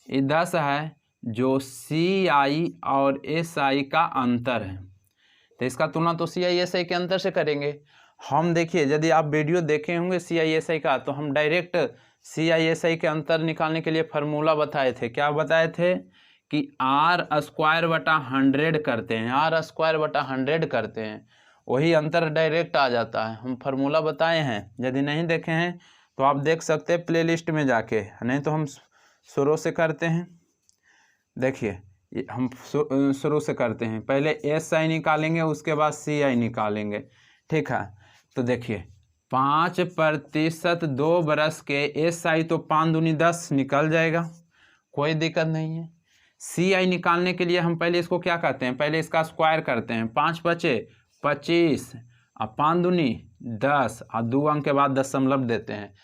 ये 10 है जो CI और SI का अंतर है, तो इसका तुलना तो CI SI के अंतर से करेंगे हम। देखिए यदि आप वीडियो देखे होंगे CI SI का तो हम डायरेक्ट CI SI के अंतर निकालने के लिए फार्मूला बताए थे। क्या बताए थे कि R²/100 करते हैं, R²/100 करते हैं, वही अंतर डायरेक्ट आ जाता है। हम फार्मूला बताए हैं, यदि नहीं देखे हैं तो आप देख सकते हैं प्लेलिस्ट में जाके, नहीं तो हम शुरू से करते हैं। देखिए हम शुरू से करते हैं, पहले SI निकालेंगे उसके बाद CI निकालेंगे, ठीक है। तो देखिए 5% 2 बरस के SI तो 5 दूनी 10 निकल जाएगा, कोई दिक्कत नहीं है। CI निकालने के लिए हम पहले इसको क्या करते हैं, पहले इसका स्क्वायर करते हैं, 5 बचे 25 और 5 दूनी 10 और 2 अंक के बाद दशमलव देते हैं।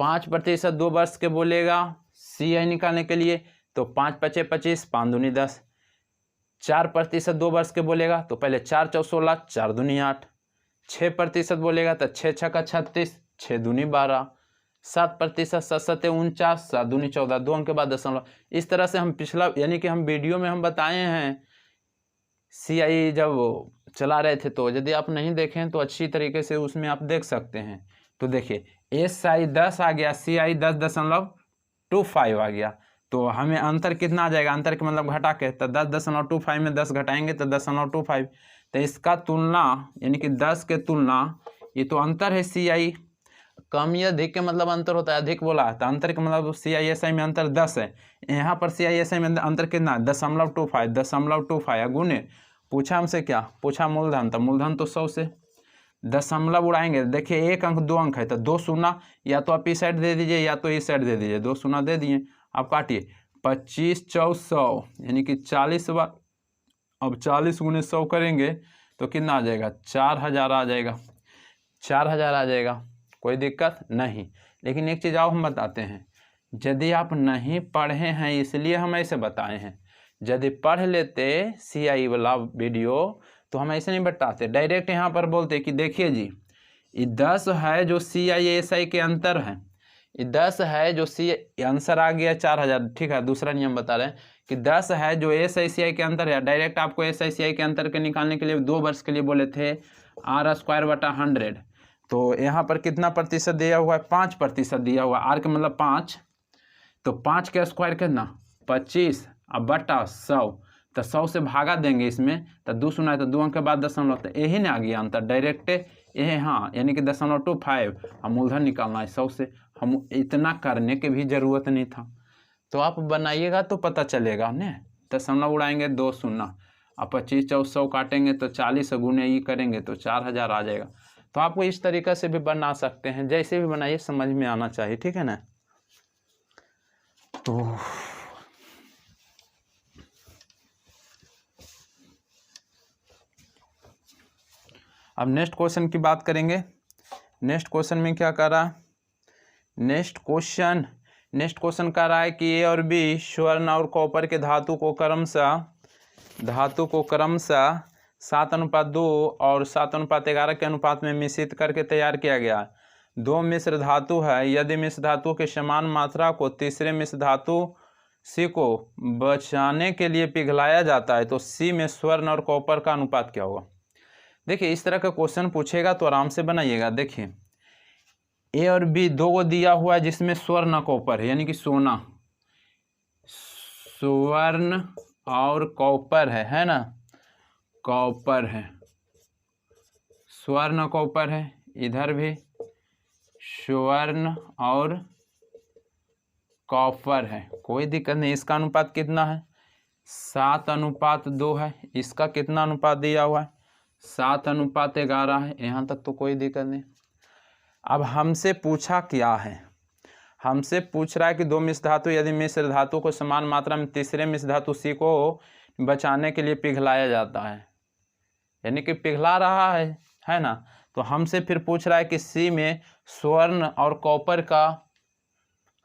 5% 2 वर्ष के बोलेगा CI निकालने के लिए तो 5 बचे 25, 5 दूनी 10। 4% 2 वर्ष के बोलेगा तो पहले 4 4 16, 4 दूनी 8। 6% बोलेगा तो 6 6 36, 6 दूनी 12। 7% 7 7 49, 7 दूनी 14, 2 अंक के बाद दशमलव। इस तरह से हम पिछला यानी कि हम वीडियो में हम बताए हैं CI जब चला रहे थे, तो यदि आप नहीं देखें तो अच्छी तरीके से उसमें आप देख सकते हैं। तो देखिए SI 10 आ गया, CI 10.25 आ गया, तो हमें अंतर कितना आ जाएगा, अंतर के मतलब घटा के, तो 10.25 में 10 घटाएंगे तो 10.25। तो इसका तुलना यानी कि 10 के तुलना, ये तो अंतर है CI, कम या अधिक के मतलब अंतर होता है, अधिक बोला है तो अंतर का मतलब CISI में अंतर 10 है। यहाँ पर CISI में अंतर कितना है, 0.25 गुने पूछा हमसे क्या, पूछा मूलधन, तो मूलधन तो 100 से दशमलव उड़ाएंगे। देखिए 1 अंक 2 अंक है तो 2 शून्य या तो आप इस साइड दे दीजिए या तो इस साइड दे दीजिए, 2 शून्य दे दिए। आप काटिए 25 चौक 100 यानी कि 40 बार। अब 40 गुने 100 करेंगे तो कितना आ जाएगा, 4000 आ जाएगा, 4000 आ जाएगा, कोई दिक्कत नहीं। लेकिन एक चीज़ और हम बताते हैं, यदि आप नहीं पढ़े हैं इसलिए हम ऐसे बताए हैं, यदि पढ़ लेते CI वाला वीडियो तो हम ऐसे नहीं बताते, डायरेक्ट यहाँ पर बोलते कि देखिए जी ये 10 है जो CISI के अंतर है, ये 10 है जो आंसर आ गया 4000। ठीक है, दूसरा नियम बता रहे हैं कि 10 है जो SICI के अंतर है। डायरेक्ट आपको SICI के अंतर के निकालने के लिए 2 वर्ष के लिए बोले थे R²/100, तो यहाँ पर कितना प्रतिशत दिया हुआ है, 5% दिया हुआ है। R का मतलब 5, तो 5 का स्क्वायर कितना 25 अब बटा 100, तो 100 से भागा देंगे इसमें, तो 2 शून्य है तो 2 अंक के बाद दशमलव, तो यही ना आ गया अंतर डायरेक्ट ये, हाँ यानी कि 0.25 हम मूलधन निकालना है 100 से, हम इतना करने की भी ज़रूरत नहीं था। तो आप बनाइएगा तो पता चलेगा ने, दशमलव उड़ाएंगे 2 शून्य, अब 25 चौक 100 काटेंगे तो 40 गुने ये करेंगे तो 4000 आ जाएगा। तो आपको इस तरीक़े से भी बना सकते हैं, जैसे भी बनाइए समझ में आना चाहिए, ठीक है ना। तो अब नेक्स्ट क्वेश्चन की बात करेंगे। नेक्स्ट क्वेश्चन में क्या कर रहा है, नेक्स्ट क्वेश्चन कर रहा है कि A और B स्वर्ण और कॉपर के धातु को क्रमशः 7:2 और 7:11 के अनुपात में मिश्रित करके तैयार किया गया। 2 मिश्र धातु है, यदि मिश्र धातु के समान मात्रा को तीसरे मिश्र धातु C को बचाने के लिए पिघलाया जाता है तो C में स्वर्ण और कॉपर का अनुपात क्या होगा। देखिए इस तरह का क्वेश्चन पूछेगा तो आराम से बनाइएगा। देखिए A और B 2 को दिया हुआ है जिसमें स्वर्ण कॉपर है, यानी कि सोना, स्वर्ण और कॉपर है ना, कॉपर है, स्वर्ण कॉपर है, इधर भी स्वर्ण और कॉपर है, कोई दिक्कत नहीं। इसका अनुपात कितना है 7:2 है, इसका कितना अनुपात दिया हुआ है 7:11 है, यहाँ तक तो कोई दिक्कत नहीं। अब हमसे पूछा क्या है, हमसे पूछ रहा है कि 2 मिश्र धातु यदि मिश्र धातु को समान मात्रा में तीसरे मिश्र धातु C को बचाने के लिए पिघलाया जाता है, यानी कि पिघला रहा है ना। तो हमसे फिर पूछ रहा है कि C में स्वर्ण और कॉपर का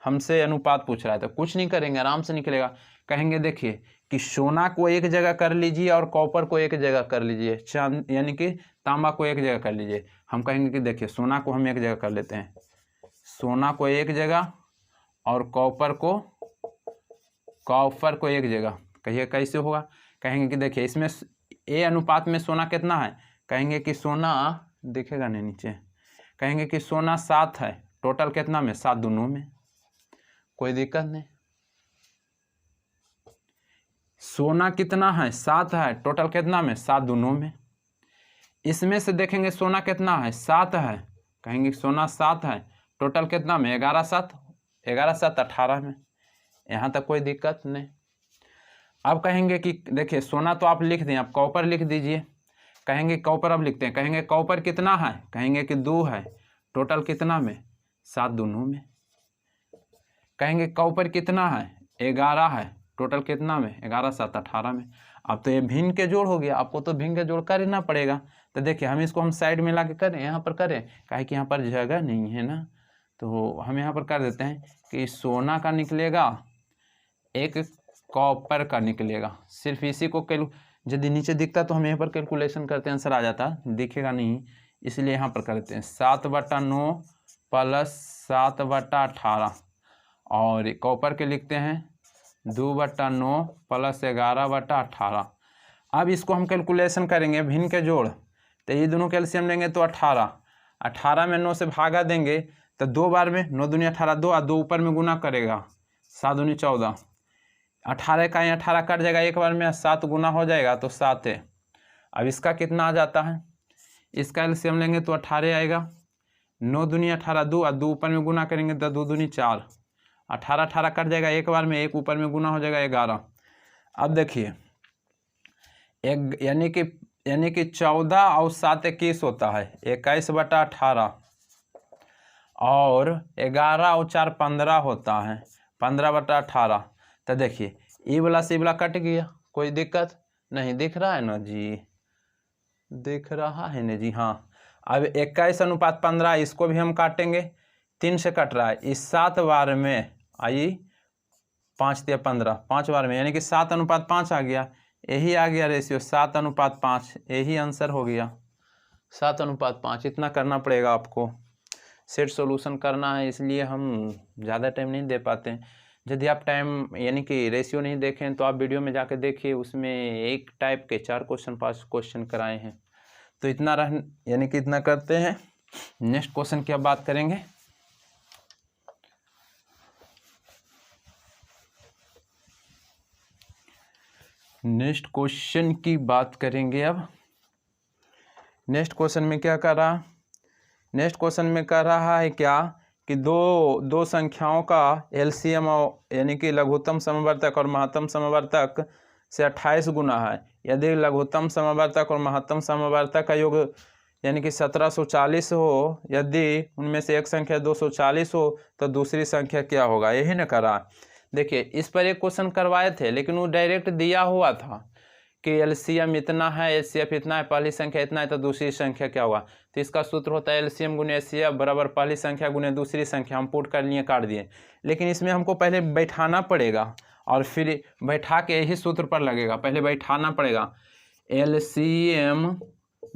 हमसे अनुपात पूछ रहा है, तो कुछ नहीं करेंगे, आराम से निकलेगा। कहेंगे देखिए कि सोना को एक जगह कर लीजिए और कॉपर को एक जगह कर लीजिए, चांद यानी कि तांबा को एक जगह कर लीजिए। हम कहेंगे कि देखिए सोना को हम एक जगह कर लेते हैं, सोना को एक जगह और कॉपर को एक जगह, कहिए कैसे होगा। कहेंगे कि देखिए इसमें A अनुपात में सोना कितना है, कहेंगे कि सोना दिखेगा नहीं नीचे, कहेंगे कि सोना 7 है, टोटल कितना में 7 दोनों में, कोई दिक्कत नहीं। सोना कितना है 7 है, टोटल कितना में 7 दोनों में। इसमें से देखेंगे सोना कितना है 7 है, कहेंगे सोना 7 है, टोटल कितना में 11 7 18 में, यहाँ तक कोई दिक्कत नहीं। अब कहेंगे कि देखिए सोना तो आप लिख दें, आप कॉपर लिख दीजिए। कहेंगे कॉपर अब लिखते हैं, कहेंगे कॉपर कितना है, कहेंगे कि 2 है, टोटल कितना में 7 दोनों में। कहेंगे कॉपर कितना है 11 है, टोटल कितना में 11 7 18 में। अब तो ये भिन्न के जोड़ हो गया, आपको तो भिन्न के जोड़ करना पड़ेगा। तो देखिए हम इसको हम साइड में ला के करें, यहाँ पर करें, काहे कि यहाँ पर जगह नहीं है ना, तो हम यहाँ पर कर देते हैं कि सोना का निकलेगा, एक कॉपर का निकलेगा। सिर्फ इसी को यदि नीचे दिखता तो हम यहाँ पर कैलकुलेशन करते आंसर आ जाता, दिखेगा नहीं इसलिए यहाँ पर करते हैं 7/9 प्लस 7/18 और कॉपर के लिखते हैं 2/9 प्लस 11/18। अब इसको हम कैलकुलेशन करेंगे भिन्न के जोड़, तो ये दोनों कैल्शियम लेंगे तो 18 में 9 से भागा देंगे तो 2 बार में 9 दूनी 18, 2 और 2 ऊपर में गुना करेगा 7 दूनी 14, 18 का ही 18 कट जाएगा एक बार में, 7 गुना हो जाएगा तो 7 है। अब इसका कितना आ जाता है, इसका एलसीएम लेंगे तो 18 आएगा, 9 दूनी 18, 2 और 2 ऊपर में गुना करेंगे तो 2 दूनी 4, 18 18 कट जाएगा, एक बार में एक ऊपर में गुना हो जाएगा 11। अब देखिए एक यानी कि 14 और 7 21 होता है, 21/18 और 11 और 4 15 होता है, 15/18। तो देखिए ये वाला से वाला कट गया, कोई दिक्कत नहीं, दिख रहा है ना जी, दिख रहा है ना जी। हाँ अब 21:15 इसको भी हम काटेंगे, 3 से कट रहा है, इस 7 बार में आई 5 या 15, 5 बार में यानी कि 7:5 आ गया, यही आ गया रेशियो 7:5, यही आंसर हो गया 7:5। इतना करना पड़ेगा आपको, सेट सॉल्यूशन करना है, इसलिए हम ज़्यादा टाइम नहीं दे पाते हैं। यदि आप टाइम यानी कि रेशियो नहीं देखें तो आप वीडियो में जाकर देखिए, उसमें एक टाइप के 4 क्वेश्चन 5 क्वेश्चन कराए हैं। तो इतना यानी कि इतना करते हैं। नेक्स्ट क्वेश्चन की अब बात करेंगे। नेक्स्ट क्वेश्चन की बात करेंगे अब। नेक्स्ट क्वेश्चन में क्या कर रहा, नेक्स्ट क्वेश्चन में कर रहा है क्या कि दो संख्याओं का एलसीएम यानी कि लघुत्तम समवर्तक और महत्तम समवर्तक से 28 गुना है। यदि लघुत्तम समवर्तक और महत्तम समवर्तक का योग यानी कि 1740 हो, यदि उनमें से एक संख्या 240 हो तो दूसरी संख्या क्या होगा, यही न करा। देखिए इस पर एक क्वेश्चन करवाए थे, लेकिन वो डायरेक्ट दिया हुआ था कि एलसीएम इतना है, एचसीएफ इतना है, पहली संख्या इतना है तो दूसरी संख्या क्या होगा। तो इसका सूत्र होता है एलसीएम गुने एचसीएफ बराबर पहली संख्या गुने दूसरी संख्या। हम पुट कर लिए, काट दिए, लेकिन इसमें हमको पहले बैठाना पड़ेगा और फिर बैठा के यही सूत्र पर लगेगा। पहले बैठाना पड़ेगा, एलसीएम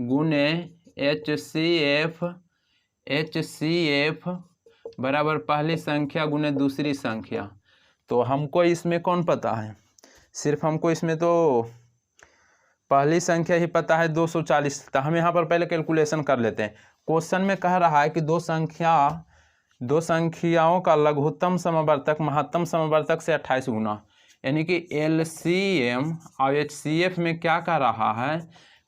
गुने एचसीएफ बराबर पहली संख्या गुने दूसरी संख्या। तो हमको इसमें कौन पता है, सिर्फ हमको इसमें तो पहली संख्या ही पता है 240। तो हम यहाँ पर पहले कैलकुलेशन कर लेते हैं। क्वेश्चन में कह रहा है कि दो संख्याओं का लघुत्तम समवर्तक महत्तम समवर्तक से 28 गुना, यानी कि एलसीएम और एचसीएफ में क्या कह रहा है,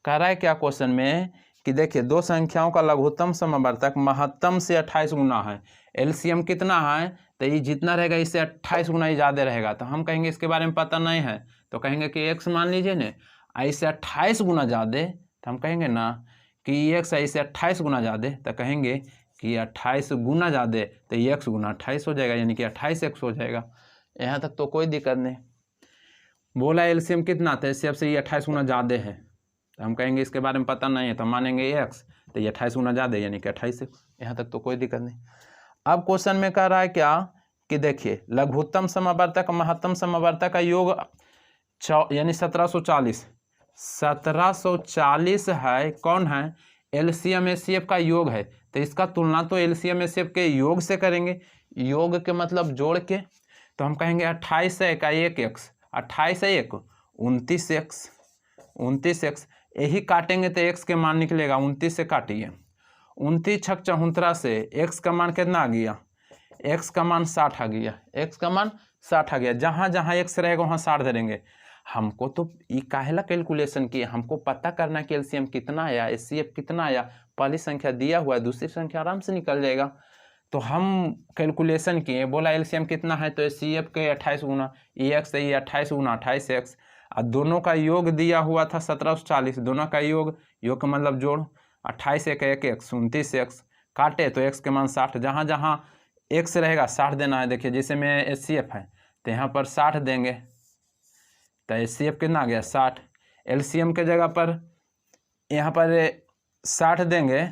कह रहा है क्या क्वेश्चन में कि देखिए दो संख्याओं का लघुत्तम समवर्तक महत्तम से 28 गुना है। एलसीएम कितना है, तो ये जितना रहेगा इससे 28 गुना ही ज़्यादा रहेगा। तो हम कहेंगे इसके बारे में पता नहीं है, तो कहेंगे कि एक्स मान लीजिए ना, इससे 28 गुना ज़्यादा, तो हम कहेंगे ना कि एक्स इससे 28 गुना ज़्यादा, तो कहेंगे कि 28 गुना ज़्यादा, तो एक्स गुना 28 हो जाएगा, यानी कि 28x हो जाएगा। यहाँ तक तो कोई दिक्कत नहीं। बोला एलसीएम कितना था, एचसीएफ से ये 28 गुना ज़्यादा है, तो हम कहेंगे इसके बारे में पता नहीं है, तो मानेंगे एक्स, तो ये 28 गुना ज़्यादा यानी कि 28। यहाँ तक तो कोई दिक्कत नहीं। अब क्वेश्चन में कह रहा है क्या कि देखिए लघुत्तम समवर्तक महत्तम समवर्तक का योग यानी 1740 है, कौन है, एलसीएम एचसीएफ का योग है। तो इसका तुलना तो एलसीएम एचसीएफ के योग से करेंगे, योग के मतलब जोड़ के। तो हम कहेंगे 28 है का 1x, 28 है 1 29x, यही काटेंगे तो x के मान निकलेगा। 29 से काटिए, 29 छक 74 से x का मान कितना आ गया, x का मान 60 आ गया, x का मान 60 आ गया। जहाँ जहाँ x रहेगा वहाँ 60 धरेंगे। हमको तो ये काहेला कैलकुलेशन किए, हमको पता करना कि एलसीएम कितना आया, एचसीएफ कितना आया। पहली संख्या दिया हुआ है, दूसरी संख्या आराम से निकल जाएगा। तो हम कैलकुलेशन किए, बोला एलसीएम कितना है, तो एचसीएफ के 28 गुना, एक्स है ये 28 गुना 28x, और दोनों का योग दिया हुआ था 1740, दोनों का योग का मतलब जोड़, 28 एक 1x 29x, काटे तो x के मान 60, जहाँ जहाँ x रहेगा 60 देना है। देखिए जैसे में एचसीएफ है तो यहाँ पर 60 देंगे, तो एचसीएफ कितना आ गया 60। एलसीएम के जगह पर यहाँ पर 60 देंगे,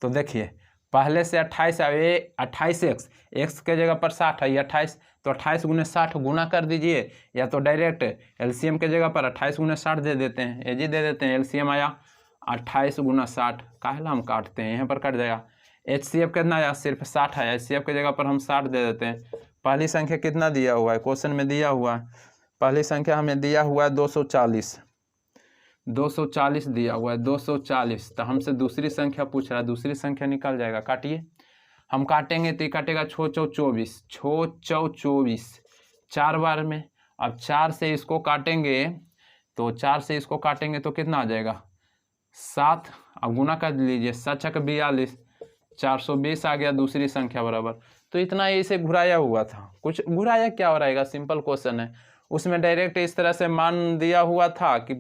तो देखिए पहले से 28 आए, 28x, x के जगह पर 60 है, ये 28, तो 28 गुने 60 गुना कर दीजिए, या तो डायरेक्ट एलसीएम के जगह पर 28 गुने 60 दे देते हैं, ये जी दे देते हैं। एलसीएम आया 28 गुना 60, काहेला हम काटते हैं, यहाँ पर कट जाएगा। एचसीएफ कितना आया, सिर्फ 60 है, एचसीएफ के जगह पर हम 60 दे देते हैं। पहली संख्या कितना दिया हुआ है, क्वेश्चन में दिया हुआ है, पहली संख्या हमें दिया हुआ है 240 दिया हुआ है 240। तो हमसे दूसरी संख्या पूछ रहा है, दूसरी संख्या निकल जाएगा, काटिए। हम काटेंगे तो ये काटेगा 6 चौ 24, 4 बार में। अब 4 से इसको काटेंगे, तो 4 से इसको काटेंगे तो कितना आ जाएगा 7। अब गुना कर लीजिए, 7 छक 42, 420 आ गया दूसरी संख्या बराबर। तो इतना इसे घुराया हुआ था, कुछ घुराया क्या हो रहेगा, सिंपल क्वेश्चन है। उसमें डायरेक्ट इस तरह से मान दिया हुआ था कि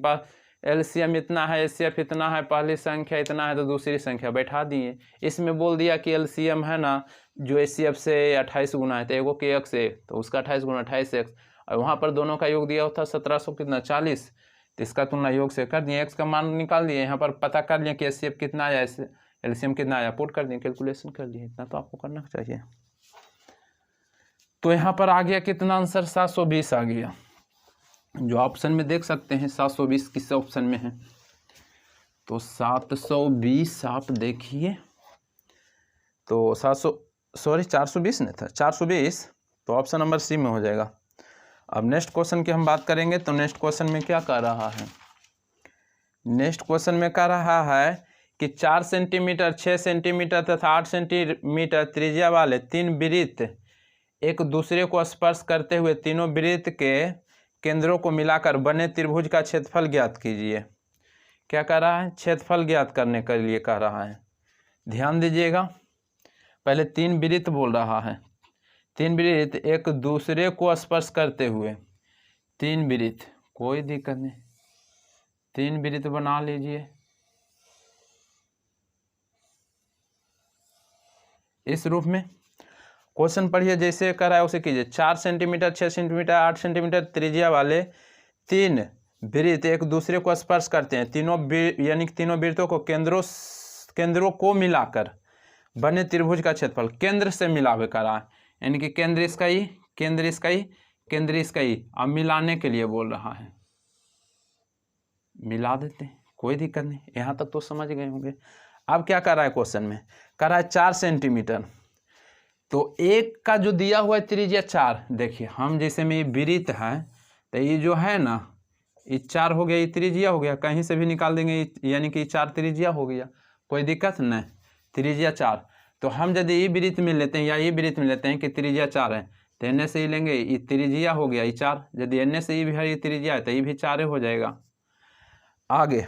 एलसीएम इतना है, एचसीएफ इतना है, पहली संख्या इतना है तो दूसरी संख्या बैठा दिए। इसमें बोल दिया कि एलसीएम है ना जो एचसीएफ से 28 गुना है, तो एगो के एक्स है तो उसका 28 गुना 28x, और वहाँ पर दोनों का योग दिया था 1700 कितना 40, तो इसका तुलना योग से कर दिए, एक्स का मान निकाल दिए, यहाँ पर पता कर लिया कि एचसीएफ कितना आया, एलसीएम कितना आया, पुट कर दिए, कैलकुलेशन कर दिए। इतना तो आपको करना चाहिए। तो यहाँ पर आ गया कितना आंसर, 720 आ गया। जो ऑप्शन में देख सकते हैं 720 किस ऑप्शन में है, तो 720 आप देखिए, तो 420 नहीं था, 420, तो ऑप्शन नंबर सी में हो जाएगा। अब नेक्स्ट क्वेश्चन की हम बात करेंगे। तो नेक्स्ट क्वेश्चन में क्या कह रहा है, नेक्स्ट क्वेश्चन में कह रहा है कि 4 सेंटीमीटर, 6 सेंटीमीटर तथा 8 सेंटीमीटर त्रिज्या वाले 3 वृत्त एक दूसरे को स्पर्श करते हुए तीनों वृत्त के केंद्रों को मिलाकर बने त्रिभुज का क्षेत्रफल ज्ञात कीजिए। क्या कह रहा है, क्षेत्रफल ज्ञात करने के लिए कह रहा है। ध्यान दीजिएगा, पहले 3 वृत्त बोल रहा है, 3 वृत्त एक दूसरे को स्पर्श करते हुए, 3 वृत्त, कोई दिक्कत नहीं, 3 वृत्त बना लीजिए इस रूप में। क्वेश्चन पढ़िए, जैसे कर रहा है उसे कीजिए। 4 सेंटीमीटर, 6 सेंटीमीटर, 8 सेंटीमीटर त्रिज्या वाले 3 वृत्त एक दूसरे को स्पर्श करते हैं, तीनों यानी कि तीनों वृत्तों को केंद्रों को मिलाकर बने त्रिभुज का क्षेत्रफल, केंद्र से मिलावे कर रहा है, यानी कि केंद्र इसका ही, केंद्र इसका ही, केंद्र इसका ही, अब मिलाने के लिए बोल रहा है, मिला देते हैं, कोई दिक्कत नहीं, यहाँ तक तो समझ गए होंगे। अब क्या कर रहा है क्वेश्चन में, कर रहा है 4 सेंटीमीटर, तो एक का जो दिया हुआ है त्रिज्या 4, देखिए हम जैसे में ये वृत्त है, तो ये जो है ना ये 4 हो गया, ये त्रिज्या हो गया, कहीं से भी निकाल देंगे, यानी कि 4 त्रिज्या हो गया, कोई दिक्कत नहीं, त्रिज्या 4। तो हम यदि ये वृत्त में लेते हैं या ये वृत्त में लेते हैं कि त्रिज्या 4 है, तो एन से ही लेंगे, ये त्रिज्या हो गया ये 4, यदि एन से ही भी है ये त्रिज्या है तो ये भी 4 हो जाएगा। आगे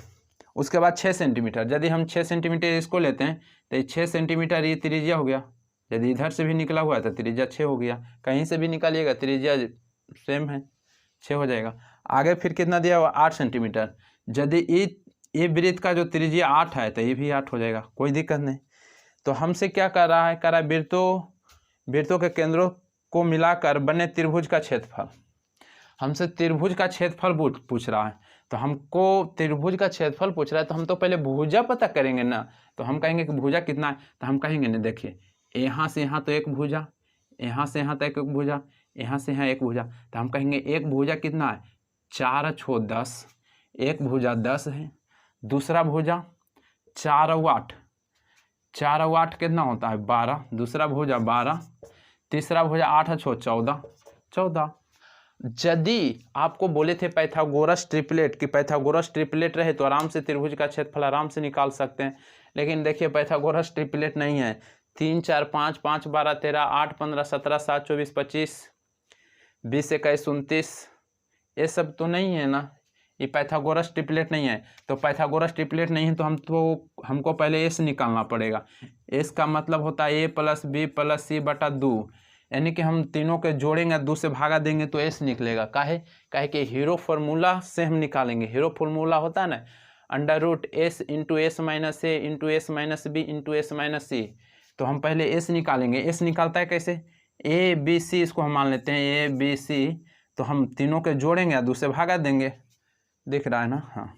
उसके बाद 6 सेंटीमीटर, यदि हम 6 सेंटीमीटर इसको लेते हैं तो 6 सेंटीमीटर ये त्रिज्या हो गया, यदि इधर से भी निकला हुआ है तो त्रिज्या 6 हो गया, कहीं से भी निकालिएगा त्रिज्या सेम है, 6 हो जाएगा। आगे फिर कितना दिया हुआ, 8 सेंटीमीटर, यदि ये वृत्त का जो त्रिज्या 8 है तो ये भी 8 हो जाएगा, कोई दिक्कत नहीं। तो हमसे क्या कर रहा है, कर रहा है वृत्तों के केंद्रों को मिलाकर बने त्रिभुज का क्षेत्रफल, हमसे त्रिभुज का क्षेत्रफल पूछ रहा है। तो हमको त्रिभुज का क्षेत्रफल पूछ रहा है तो हम तो पहले भुजा पता करेंगे ना, तो हम कहेंगे कि भुजा कितना है, तो हम कहेंगे ना, देखिए यहाँ से यहाँ तो एक भुजा, यहाँ से यहाँ तक एक भुजा, यहाँ से यहाँ एक भुजा, तो हम कहेंगे एक भुजा कितना है, 4 छो 10, एक भुजा 10 है, दूसरा भुजा 4 और 8, 4 और 8 कितना होता है 12, दूसरा भुजा 12, तीसरा भुजा 8 छो 14, 14। यदि आपको बोले थे पाइथागोरस ट्रिपलेट कि पाइथागोरस ट्रिपलेट रहे तो आराम से त्रिभुज का क्षेत्रफल आराम से निकाल सकते हैं, लेकिन देखिए पाइथागोरस ट्रिपलेट नहीं है। 3 4 5 5 12 13 8 15 17 7 24 25 20 21 29 ये सब तो नहीं है ना, ये पाइथागोरस ट्रिपलेट नहीं है। तो पाइथागोरस ट्रिपलेट नहीं है तो हमको पहले एस निकालना पड़ेगा। एस का मतलब होता है ए प्लस बी प्लस सी बटा 2, यानी कि हम तीनों के जोड़ेंगे 2 से भागा देंगे तो एस निकलेगा। काहे कि हीरो फार्मूला से हम निकालेंगे। हीरो फार्मूला होता है ना, under root S into S minus A into S minus B into S minus C. तो हम पहले एस निकालेंगे। एस निकालता है कैसे, ए बी सी इसको हम मान लेते हैं, ए बी सी, तो हम तीनों के जोड़ेंगे 2 से भागा देंगे, दिख रहा है ना, हाँ।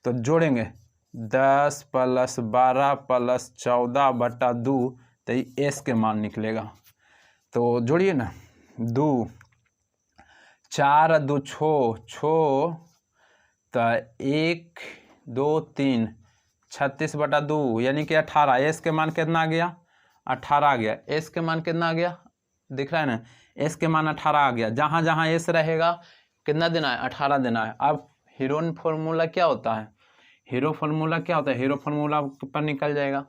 तो जोड़ेंगे 10 प्लस 12 प्लस 14 बटा 2, तो एस के मान निकलेगा। तो जोड़िए ना, 2 4 2 छो तो 1 2 3 36 बटा 2 यानी कि 18। एस के मान कितना आ गया, 18 आ गया। एस के मान कितना आ गया, दिख रहा है ना, एस के मान 18 आ गया। जहाँ जहाँ एस रहेगा कितना देना है, 18 देना है। अब हीरो फार्मूला क्या होता है, हीरो फार्मूला क्या होता है, हीरो फार्मूला पर निकल जाएगा।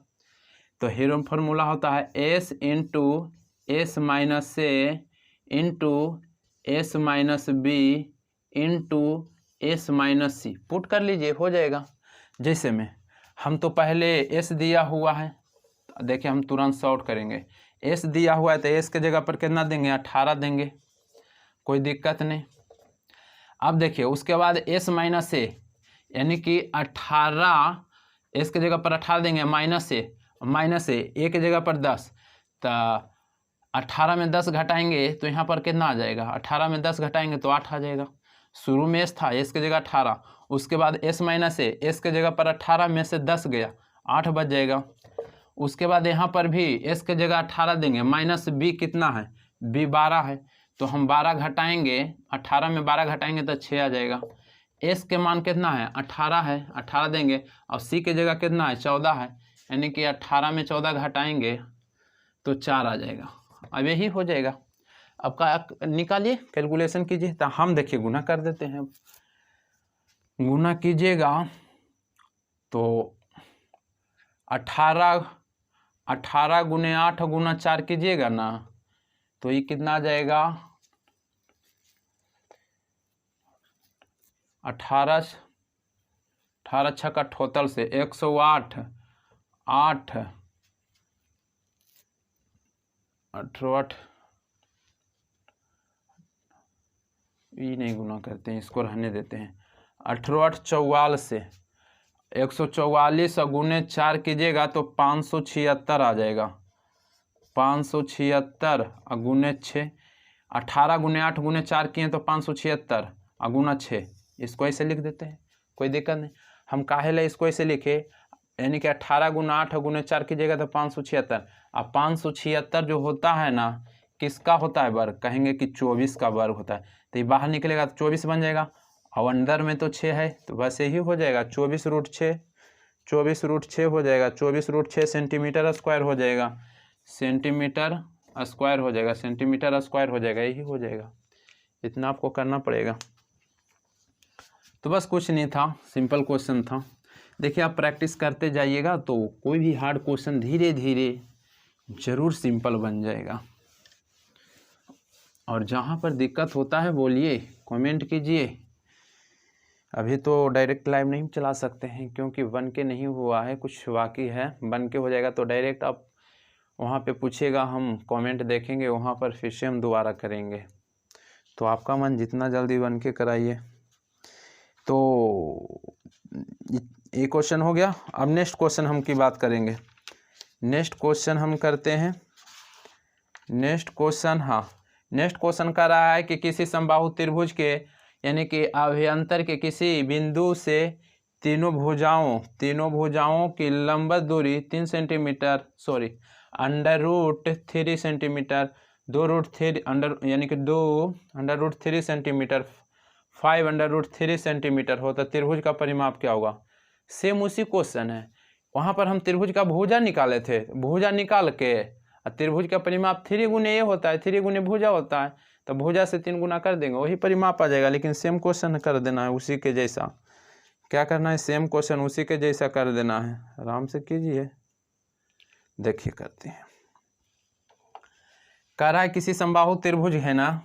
तो हीरो फार्मूला होता है S into S minus A into S minus B into S minus C. Put कर लीजिए, हो जाएगा। जैसे में हम तो पहले एस दिया हुआ है देखिए हम तुरंत सॉर्ट करेंगे। एस दिया हुआ है तो एस के जगह पर कितना देंगे, 18 देंगे, कोई दिक्कत नहीं। अब देखिए उसके बाद एस माइनस ए, यानी कि 18, एस के जगह पर 18 देंगे, माइनस ए के जगह पर 10, तो 18 में 10 घटाएंगे तो यहाँ पर कितना आ जाएगा, 18 में 10 घटाएंगे तो 8 आ जाएगा। शुरू में एस था, एस के जगह 18, उसके बाद एस माइनस ए, एस के जगह पर 18 में से 10 गया, 8 बच जाएगा। उसके बाद यहाँ पर भी एस के जगह 18 देंगे, माइनस बी कितना है, बी 12 है, तो हम 12 घटाएंगे, 18 में 12 घटाएंगे तो 6 आ जाएगा। एस के मान कितना है, 18 है, 18 देंगे, और सी के जगह कितना है, 14 है, यानी कि 18 में 14 घटाएंगे तो 4 आ जाएगा। अब यही हो जाएगा। अब का निकालिए, कैलकुलेशन कीजिए। तो हम देखिए गुना कर देते हैं, गुना कीजिएगा तो 18 गुने 8 गुना 4 कीजिएगा ना, तो ये कितना आ जाएगा, 18 छक्का टोटल से 108, 8 18, ये नहीं गुना करते हैं, इसको रहने देते हैं। 18 44 से 144 गुने 4 कीजिएगा तो 576 आ जाएगा, 576 गुने 6, 18 गुने 8 गुने 4 किए तो 576 गुना 6, इसको ऐसे लिख देते हैं, कोई दिक्कत नहीं। हम काहे ला इसको ऐसे लिखे, यानी कि 18 गुना 8 गुने 4 कीजिएगा तो 576। अब 576 जो होता है ना, किसका होता है वर्ग, कहेंगे कि 24 का वर्ग होता है, तो ये बाहर निकलेगा तो 24 बन जाएगा, और अंदर में तो 6 है, तो बस यही हो जाएगा, 24√6, 24√6 हो जाएगा, 24√6 सेंटीमीटर स्क्वायर हो जाएगा, सेंटीमीटर स्क्वायर हो जाएगा, सेंटीमीटर स्क्वायर हो जाएगा, यही हो जाएगा। इतना आपको करना पड़ेगा। तो बस कुछ नहीं था, सिंपल क्वेश्चन था। देखिए आप प्रैक्टिस करते जाइएगा तो कोई भी हार्ड क्वेश्चन धीरे धीरे जरूर सिंपल बन जाएगा। और जहाँ पर दिक्कत होता है बोलिए, कमेंट कीजिए। अभी तो डायरेक्ट लाइव नहीं चला सकते हैं क्योंकि बन के नहीं हुआ है, कुछ बाकी है, बन के हो जाएगा तो डायरेक्ट आप वहाँ पे पूछिएगा, हम कमेंट देखेंगे, वहाँ पर फिर से हम दोबारा करेंगे। तो आपका मन जितना जल्दी बन के कराइए। तो ये क्वेश्चन हो गया। अब नेक्स्ट क्वेश्चन हम की बात करेंगे। नेक्स्ट क्वेश्चन हम करते हैं, नेक्स्ट क्वेश्चन, हाँ नेक्स्ट क्वेश्चन कर रहा है कि किसी समबाहु त्रिभुज के यानी कि अभ्यंतर के किसी बिंदु से तीनों भुजाओं की लंबवत दूरी 3 सेंटीमीटर, सॉरी √3 सेंटीमीटर, 2√3 अंडर यानी कि 2√3 सेंटीमीटर, 5√3 सेंटीमीटर होता, त्रिभुज का परिमाप क्या होगा। सेम उसी क्वेश्चन है, वहाँ पर हम त्रिभुज का भुजा निकाले थे, भुजा निकाल के त्रिभुज का परिमाप 3 गुने ये होता है, 3 गुने भुजा होता है, तो भुजा से 3 गुना कर देंगे, वही परिमाप आ जाएगा। लेकिन सेम क्वेश्चन कर देना है उसी के जैसा, क्या करना है, सेम क्वेश्चन उसी के जैसा कर देना है। आराम से कीजिए, देखिए करते हैं। कह रहा है किसी समबाहु त्रिभुज है ना,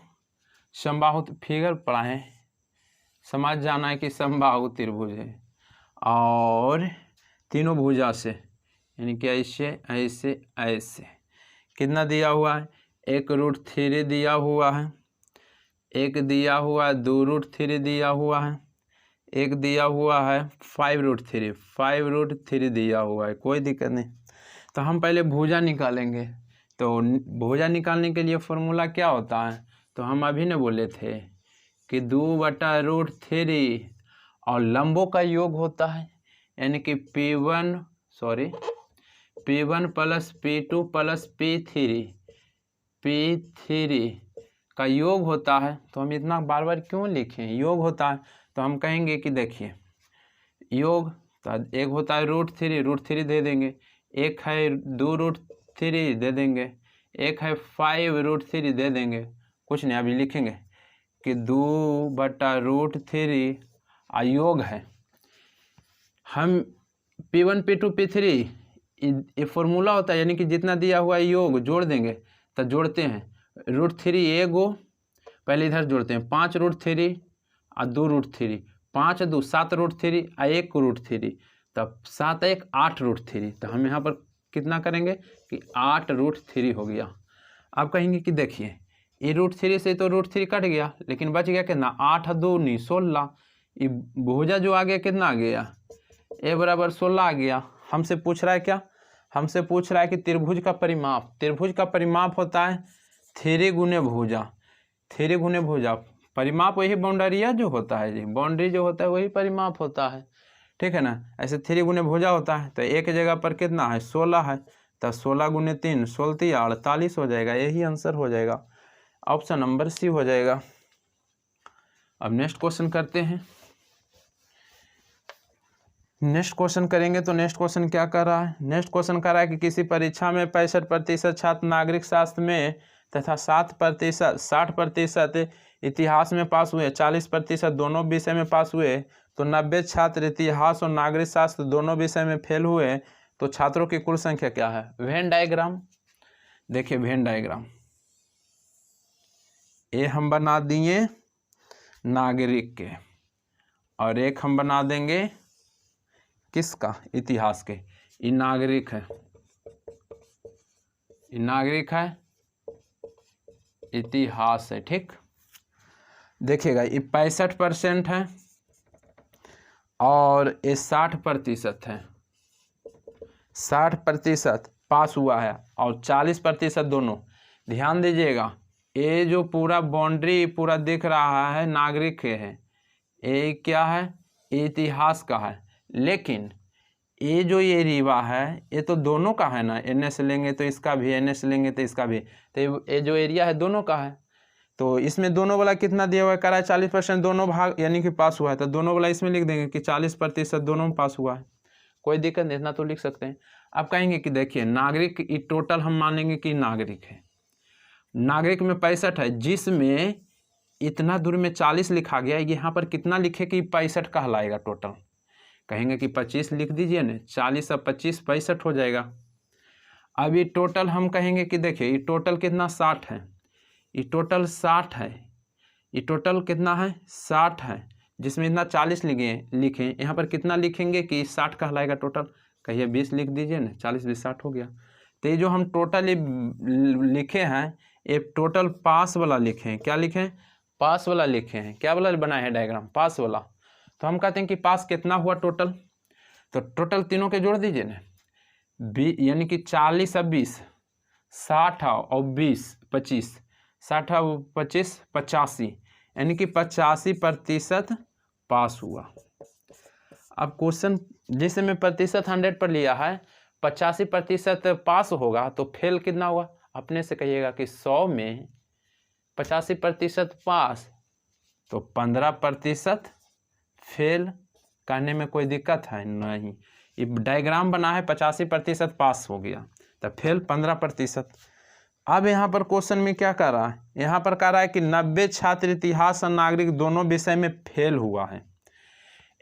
समबाहु फिगर पढ़ा है, समझ जाना है कि समबाहु त्रिभुज है और तीनों भुजा से यानी कि ऐसे ऐसे ऐसे कितना दिया हुआ है, 1√3 दिया हुआ है, एक दिया हुआ है 2√3 दिया हुआ है, एक दिया हुआ है 5√3 दिया हुआ है, कोई दिक्कत नहीं। तो हम पहले भुजा निकालेंगे। तो भुजा निकालने के लिए फॉर्मूला क्या होता है, तो हम अभी ने बोले थे कि 2/√3 और लंबों का योग होता है, यानी कि P1 + P2 + P3 का योग होता है। तो हम इतना बार बार क्यों लिखें, योग होता है। तो हम कहेंगे कि देखिए योग, तो एक होता है √3 दे देंगे, एक है 2√3 दे देंगे, एक है 5√3 दे देंगे, कुछ नहीं अभी लिखेंगे कि 2/√3 योग है। हम P1 P2 P3 ये फॉर्मूला होता है, यानी कि जितना दिया हुआ योग जोड़ देंगे, तो जोड़ते हैं √3 एगो, पहले इधर जोड़ते हैं 5√3 और 2√3, 5 2 7√3 और 1√3, तब 7 1 8√3। तो हम यहाँ पर कितना करेंगे कि 8√3 हो गया। अब कहेंगे कि देखिए ये √3 से तो √3 कट गया, लेकिन बच गया कितना, 8 2 9 16। ये भुजा जो आ गया कितना आ गया, a बराबर 16 आ गया। हमसे पूछ रहा है क्या, हमसे पूछ रहा है कि त्रिभुज का परिमाप, त्रिभुज का परिमाप होता है 3 गुने भुजा, 3 गुने भुजा। परिमाप वही बाउंड्रिया जो होता है जी, बाउंड्री जो होता है वही परिमाप होता है, ठीक है ना। ऐसे 3 गुने भुजा होता है, तो एक जगह पर कितना है 16 है, तो 16 गुने 3 16 48 हो जाएगा। यही आंसर हो जाएगा, ऑप्शन नंबर सी हो जाएगा। अब नेक्स्ट क्वेश्चन करते हैं। नेक्स्ट क्वेश्चन करेंगे तो नेक्स्ट क्वेश्चन क्या कर रहा है, नेक्स्ट क्वेश्चन कर रहा है कि किसी परीक्षा में 65% छात्र नागरिक शास्त्र में तथा 60% इतिहास में पास हुए, 40% दोनों विषय में पास हुए, तो 90 छात्र इतिहास और नागरिक शास्त्र दोनों विषय में फेल हुए, तो छात्रों की कुल संख्या क्या है। वेन डायग्राम देखिए, वेन डायग्राम ये हम बना दिए नागरिक के, और एक हम बना देंगे किसका, इतिहास के। ये नागरिक है, ये नागरिक है, इतिहास है, ठीक। देखिएगा ये 65% है और ये 60% है, 60% पास हुआ है और 40% दोनों। ध्यान दीजिएगा, ये जो पूरा बाउंड्री पूरा दिख रहा है नागरिक के है, ये क्या है, इतिहास का है। लेकिन ये जो ये रीवा है ये तो दोनों का है ना, एन एस लेंगे तो इसका भी, एन एस लेंगे तो इसका भी, तो ये जो एरिया है दोनों का है। तो इसमें दोनों वाला कितना दिया हुआ है, करा है 40% दोनों भाग यानी कि पास हुआ है, तो दोनों वाला इसमें लिख देंगे कि 40% दोनों में पास हुआ है, कोई दिक्कत नहीं, इतना तो लिख सकते हैं। अब कहेंगे कि देखिए नागरिक टोटल हम मानेंगे कि नागरिक है, नागरिक में 65 है, जिसमें इतना दूर में 40 लिखा गया, यहाँ पर कितना लिखे कि 65 कहलाएगा टोटल। कहेंगे कि 25 लिख दीजिए ना, 40 और 25 65 हो जाएगा। अब ये टोटल हम कहेंगे कि देखिए ये टोटल कितना 60 है, ये टोटल 60 है, ये टोटल कितना है 60 है, जिसमें इतना 40 लिखें, यहाँ पर कितना लिखेंगे कि 60 कहलाएगा टोटल। कहिए 20 लिख दीजिए ना, 40 20 60 हो गया। तो ये जो हम टोटल लिखे हैं ये टोटल पास वाला लिखे हैं, क्या लिखें, पास वाला लिखे हैं। क्या वाला बनाए हैं डायग्राम, पास वाला। तो हम कहते हैं कि पास कितना हुआ टोटल, तो टोटल तीनों के जोड़ दीजिए ना, यानी कि 40 और 20 60 और 20 25, 60 और 25 85, यानी कि 85% पास हुआ। अब क्वेश्चन जिसे मैं प्रतिशत 100 पर लिया है, 85% पास होगा तो फेल कितना हुआ, अपने से कहिएगा कि 100 में 85% पास तो 15% फेल। करने में कोई दिक्कत है नहीं, ये डायग्राम बना है 85% पास हो गया, तो फेल 15%। अब यहाँ पर क्वेश्चन में क्या कर रहा है, यहाँ पर कह रहा है कि 90 छात्र इतिहास और नागरिक दोनों विषय में फेल हुआ है।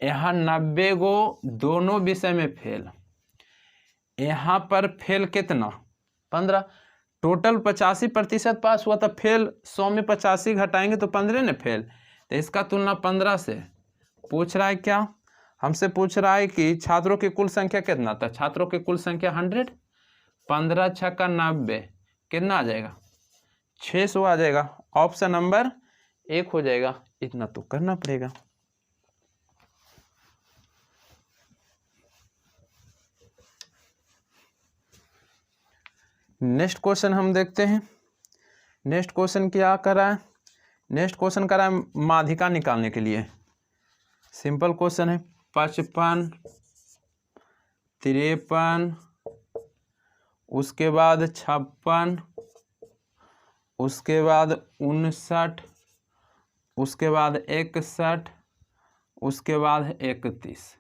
यहाँ 90 गो दोनों विषय में फेल, यहाँ पर फेल कितना 15, टोटल 85% पास हुआ, तो फेल 100 में 85 घटाएंगे तो 15 ने फेल, तो इसका तुलना 15 से। पूछ रहा है क्या, हमसे पूछ रहा है कि छात्रों की कुल संख्या कितना था, छात्रों की कुल संख्या 100, 15 छक्का 90 कितना आ जाएगा 600 आ जाएगा, ऑप्शन नंबर 1 हो जाएगा। इतना तो करना पड़ेगा। नेक्स्ट क्वेश्चन हम देखते हैं। नेक्स्ट क्वेश्चन क्या कर रहा है, नेक्स्ट क्वेश्चन कर रहा है माध्यिका निकालने के लिए। सिंपल क्वेश्चन है, 55 53 उसके बाद 56 उसके बाद 59 उसके बाद 61 उसके बाद 31।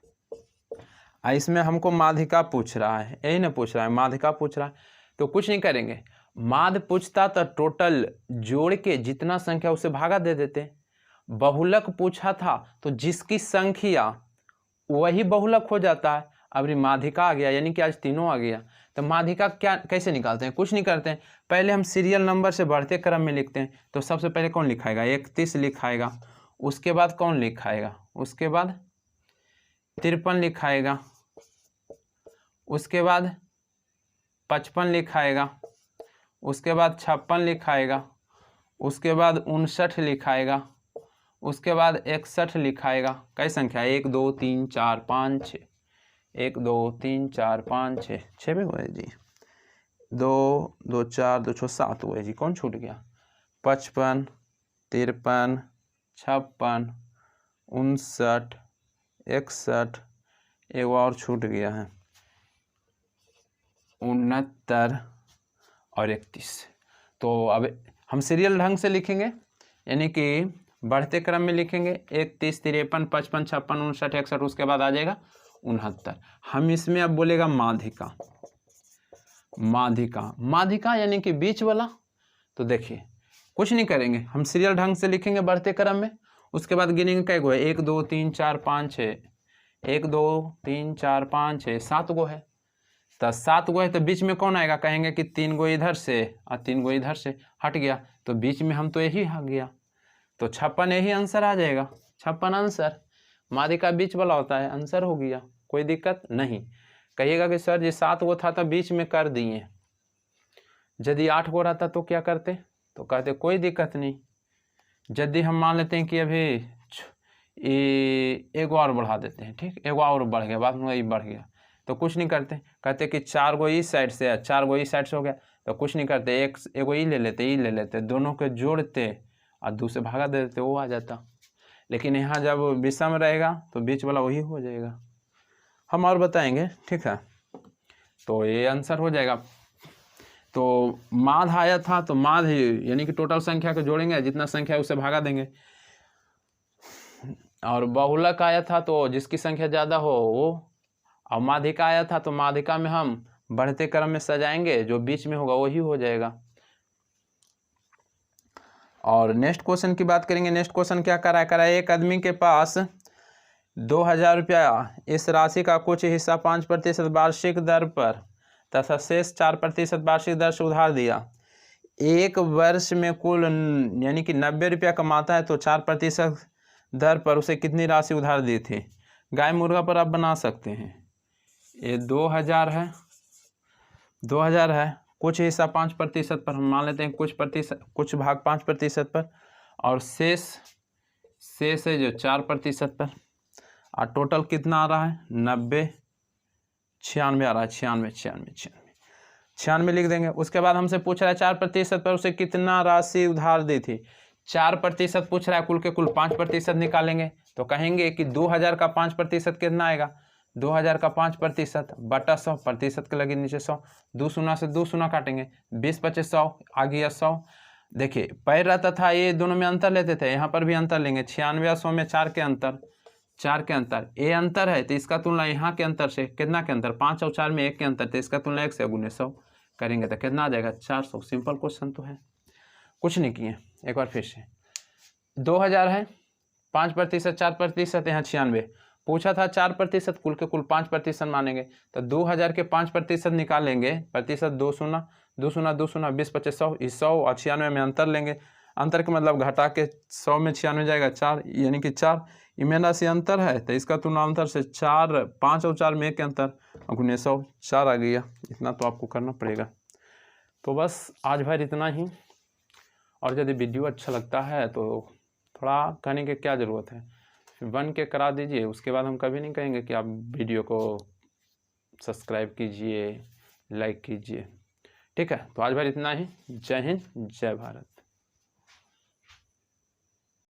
इसमें हमको माध्यिका पूछ रहा है, यही ना पूछ रहा है, माध्यिका पूछ रहा है। तो कुछ नहीं करेंगे, माध्य पूछता तो टोटल जोड़ के जितना संख्या उसे भागा दे देते। बहुलक पूछा था तो जिसकी संख्या वही बहुलक हो जाता है। अब माध्यिका आ गया, यानी कि आज तीनों आ गया, तो माध्यिका क्या कैसे निकालते हैं, कुछ नहीं करते हैं, पहले हम सीरियल नंबर से बढ़ते क्रम में लिखते हैं। तो सबसे पहले कौन लिखाएगा, 31 लिखाएगा, उसके बाद कौन लिखाएगा, उसके बाद 53 लिखाएगा, उसके बाद 55 लिखाएगा, उसके बाद 56 लिखाएगा, उसके बाद 59 लिखाएगा, उसके बाद 61 लिखाएगा। कई संख्या 1 2 3 4 5 6, 1 2 3 4 5 6, 6 भी हुए जी, 2 2 4 2 6 7 हुए जी। कौन छूट गया? 55 53 56 59 61, एक और छूट गया है 69 और 31। तो अब हम सीरियल ढंग से लिखेंगे, यानी कि बढ़ते क्रम में लिखेंगे। 31 53 55 56 59 61, उसके बाद आ जाएगा 69। हम इसमें अब बोलेगा माध्यिका। माध्यिका, माध्यिका यानी कि बीच वाला। तो देखिए कुछ नहीं करेंगे, हम सीरियल ढंग से लिखेंगे बढ़ते क्रम में। उसके बाद गिनेंगे कै गो है, 1 2 3 4 5 6, 1 2 3 4 5 6 7 गो है। तो 7 गो है तो बीच में कौन आएगा? कहेंगे कि 3 गो इधर से और 3 गो इधर से हट गया, तो बीच में हम तो यही आ गया, तो 56 यही आंसर आ जाएगा। 56 आंसर। माध्यिका बीच वाला होता है, आंसर हो गया, कोई दिक्कत नहीं। कहिएगा कि सर जी 7 गो था तो बीच में कर दिए, यदि 8 गो रहता तो क्या करते? तो कहते कोई दिक्कत नहीं। यदि हम मान लेते हैं कि अभी एक और बढ़ा देते हैं, ठीक, एक और बढ़ गया, बाद में वही बढ़ गया, तो कुछ नहीं करते, कहते कि 4 गो इस साइड से है, 4 गो इस साइड से हो गया, तो कुछ नहीं करते, एक गो ई ले लेते, दोनों के जोड़ते और दूसरे भागा दे देते, वो आ जाता। लेकिन यहाँ जब विषम रहेगा तो बीच वाला वही हो जाएगा। हम और बताएंगे, ठीक है, तो ये आंसर हो जाएगा। तो माध आया था तो माध यानी कि टोटल संख्या को जोड़ेंगे, जितना संख्या उसे भागा देंगे। और बहुलक आया था तो जिसकी संख्या ज़्यादा हो वो। और माध्यिका आया था तो माध्यिका में हम बढ़ते क्रम में सजाएंगे, जो बीच में होगा वही हो जाएगा। और नेक्स्ट क्वेश्चन की बात करेंगे। नेक्स्ट क्वेश्चन क्या करा है, एक आदमी के पास 2000 रुपया, इस राशि का कुछ हिस्सा 5% वार्षिक दर पर तथा शेष 4% वार्षिक दर से उधार दिया। एक वर्ष में कुल यानी कि 90 रुपया कमाता है, तो 4% दर पर उसे कितनी राशि उधार दी थी? गाय मुर्गा पर आप बना सकते हैं। ये 2000 है, 2000 है, कुछ हिस्सा 5% पर, हम मान लेते हैं कुछ भाग 5% पर, और शेष है जो 4% पर। और टोटल कितना आ रहा है? 90 96 आ रहा है, 96 लिख देंगे। उसके बाद हमसे पूछ रहा है 4% पर उसे कितना राशि उधार दी थी। 4% पूछ रहा है, कुल के कुल 5% निकालेंगे, तो कहेंगे कि 2000 का 5% कितना आएगा? 2000 का 5% बटा 100, प्रतिशत के लगे नीचे 100, 2 शून्य से 2 शून्य काटेंगे, 20 25 100 आ गया 100। देखिए पैर रहता था, ये दोनों में अंतर लेते थे, यहाँ पर भी अंतर लेंगे। 96 और 100 में 4 के अंतर, ये अंतर है, तो इसका तुलना यहाँ के अंतर से, कितना के अंतर? 5 और 4 में 1 के अंतर, तो इसका तुलना 1 से गुने 100 करेंगे तो कितना आ जाएगा? 400। सिंपल क्वेश्चन तो है, कुछ नहीं किए। एक बार फिर से 2000 है, 5% 4%, यहाँ 96 पूछा था, 4% कुल के कुल 5% मानेंगे, तो 2000 के 5% निकालेंगे, प्रतिशत 2 शून्य 2 शून्य 2 शून्य 20 25 100, इस 100 और 96 में अंतर लेंगे। अंतर के मतलब घटा के 100 में 96 जाएगा 4, यानी कि 4 इमें राशि अंतर है, तो इसका तुलना अंतर से 4, 5 और 4 में 1 के अंतर, गुने 100, 4 आ गया। इतना तो आपको करना पड़ेगा। तो बस आज भर इतना ही। और यदि वीडियो अच्छा लगता है तो थोड़ा कहने की क्या ज़रूरत है, 1 के करा दीजिए। उसके बाद हम कभी नहीं कहेंगे कि आप वीडियो को सब्सक्राइब कीजिए, लाइक कीजिए, ठीक है। तो आज भर इतना ही। जय हिंद, जय भारत।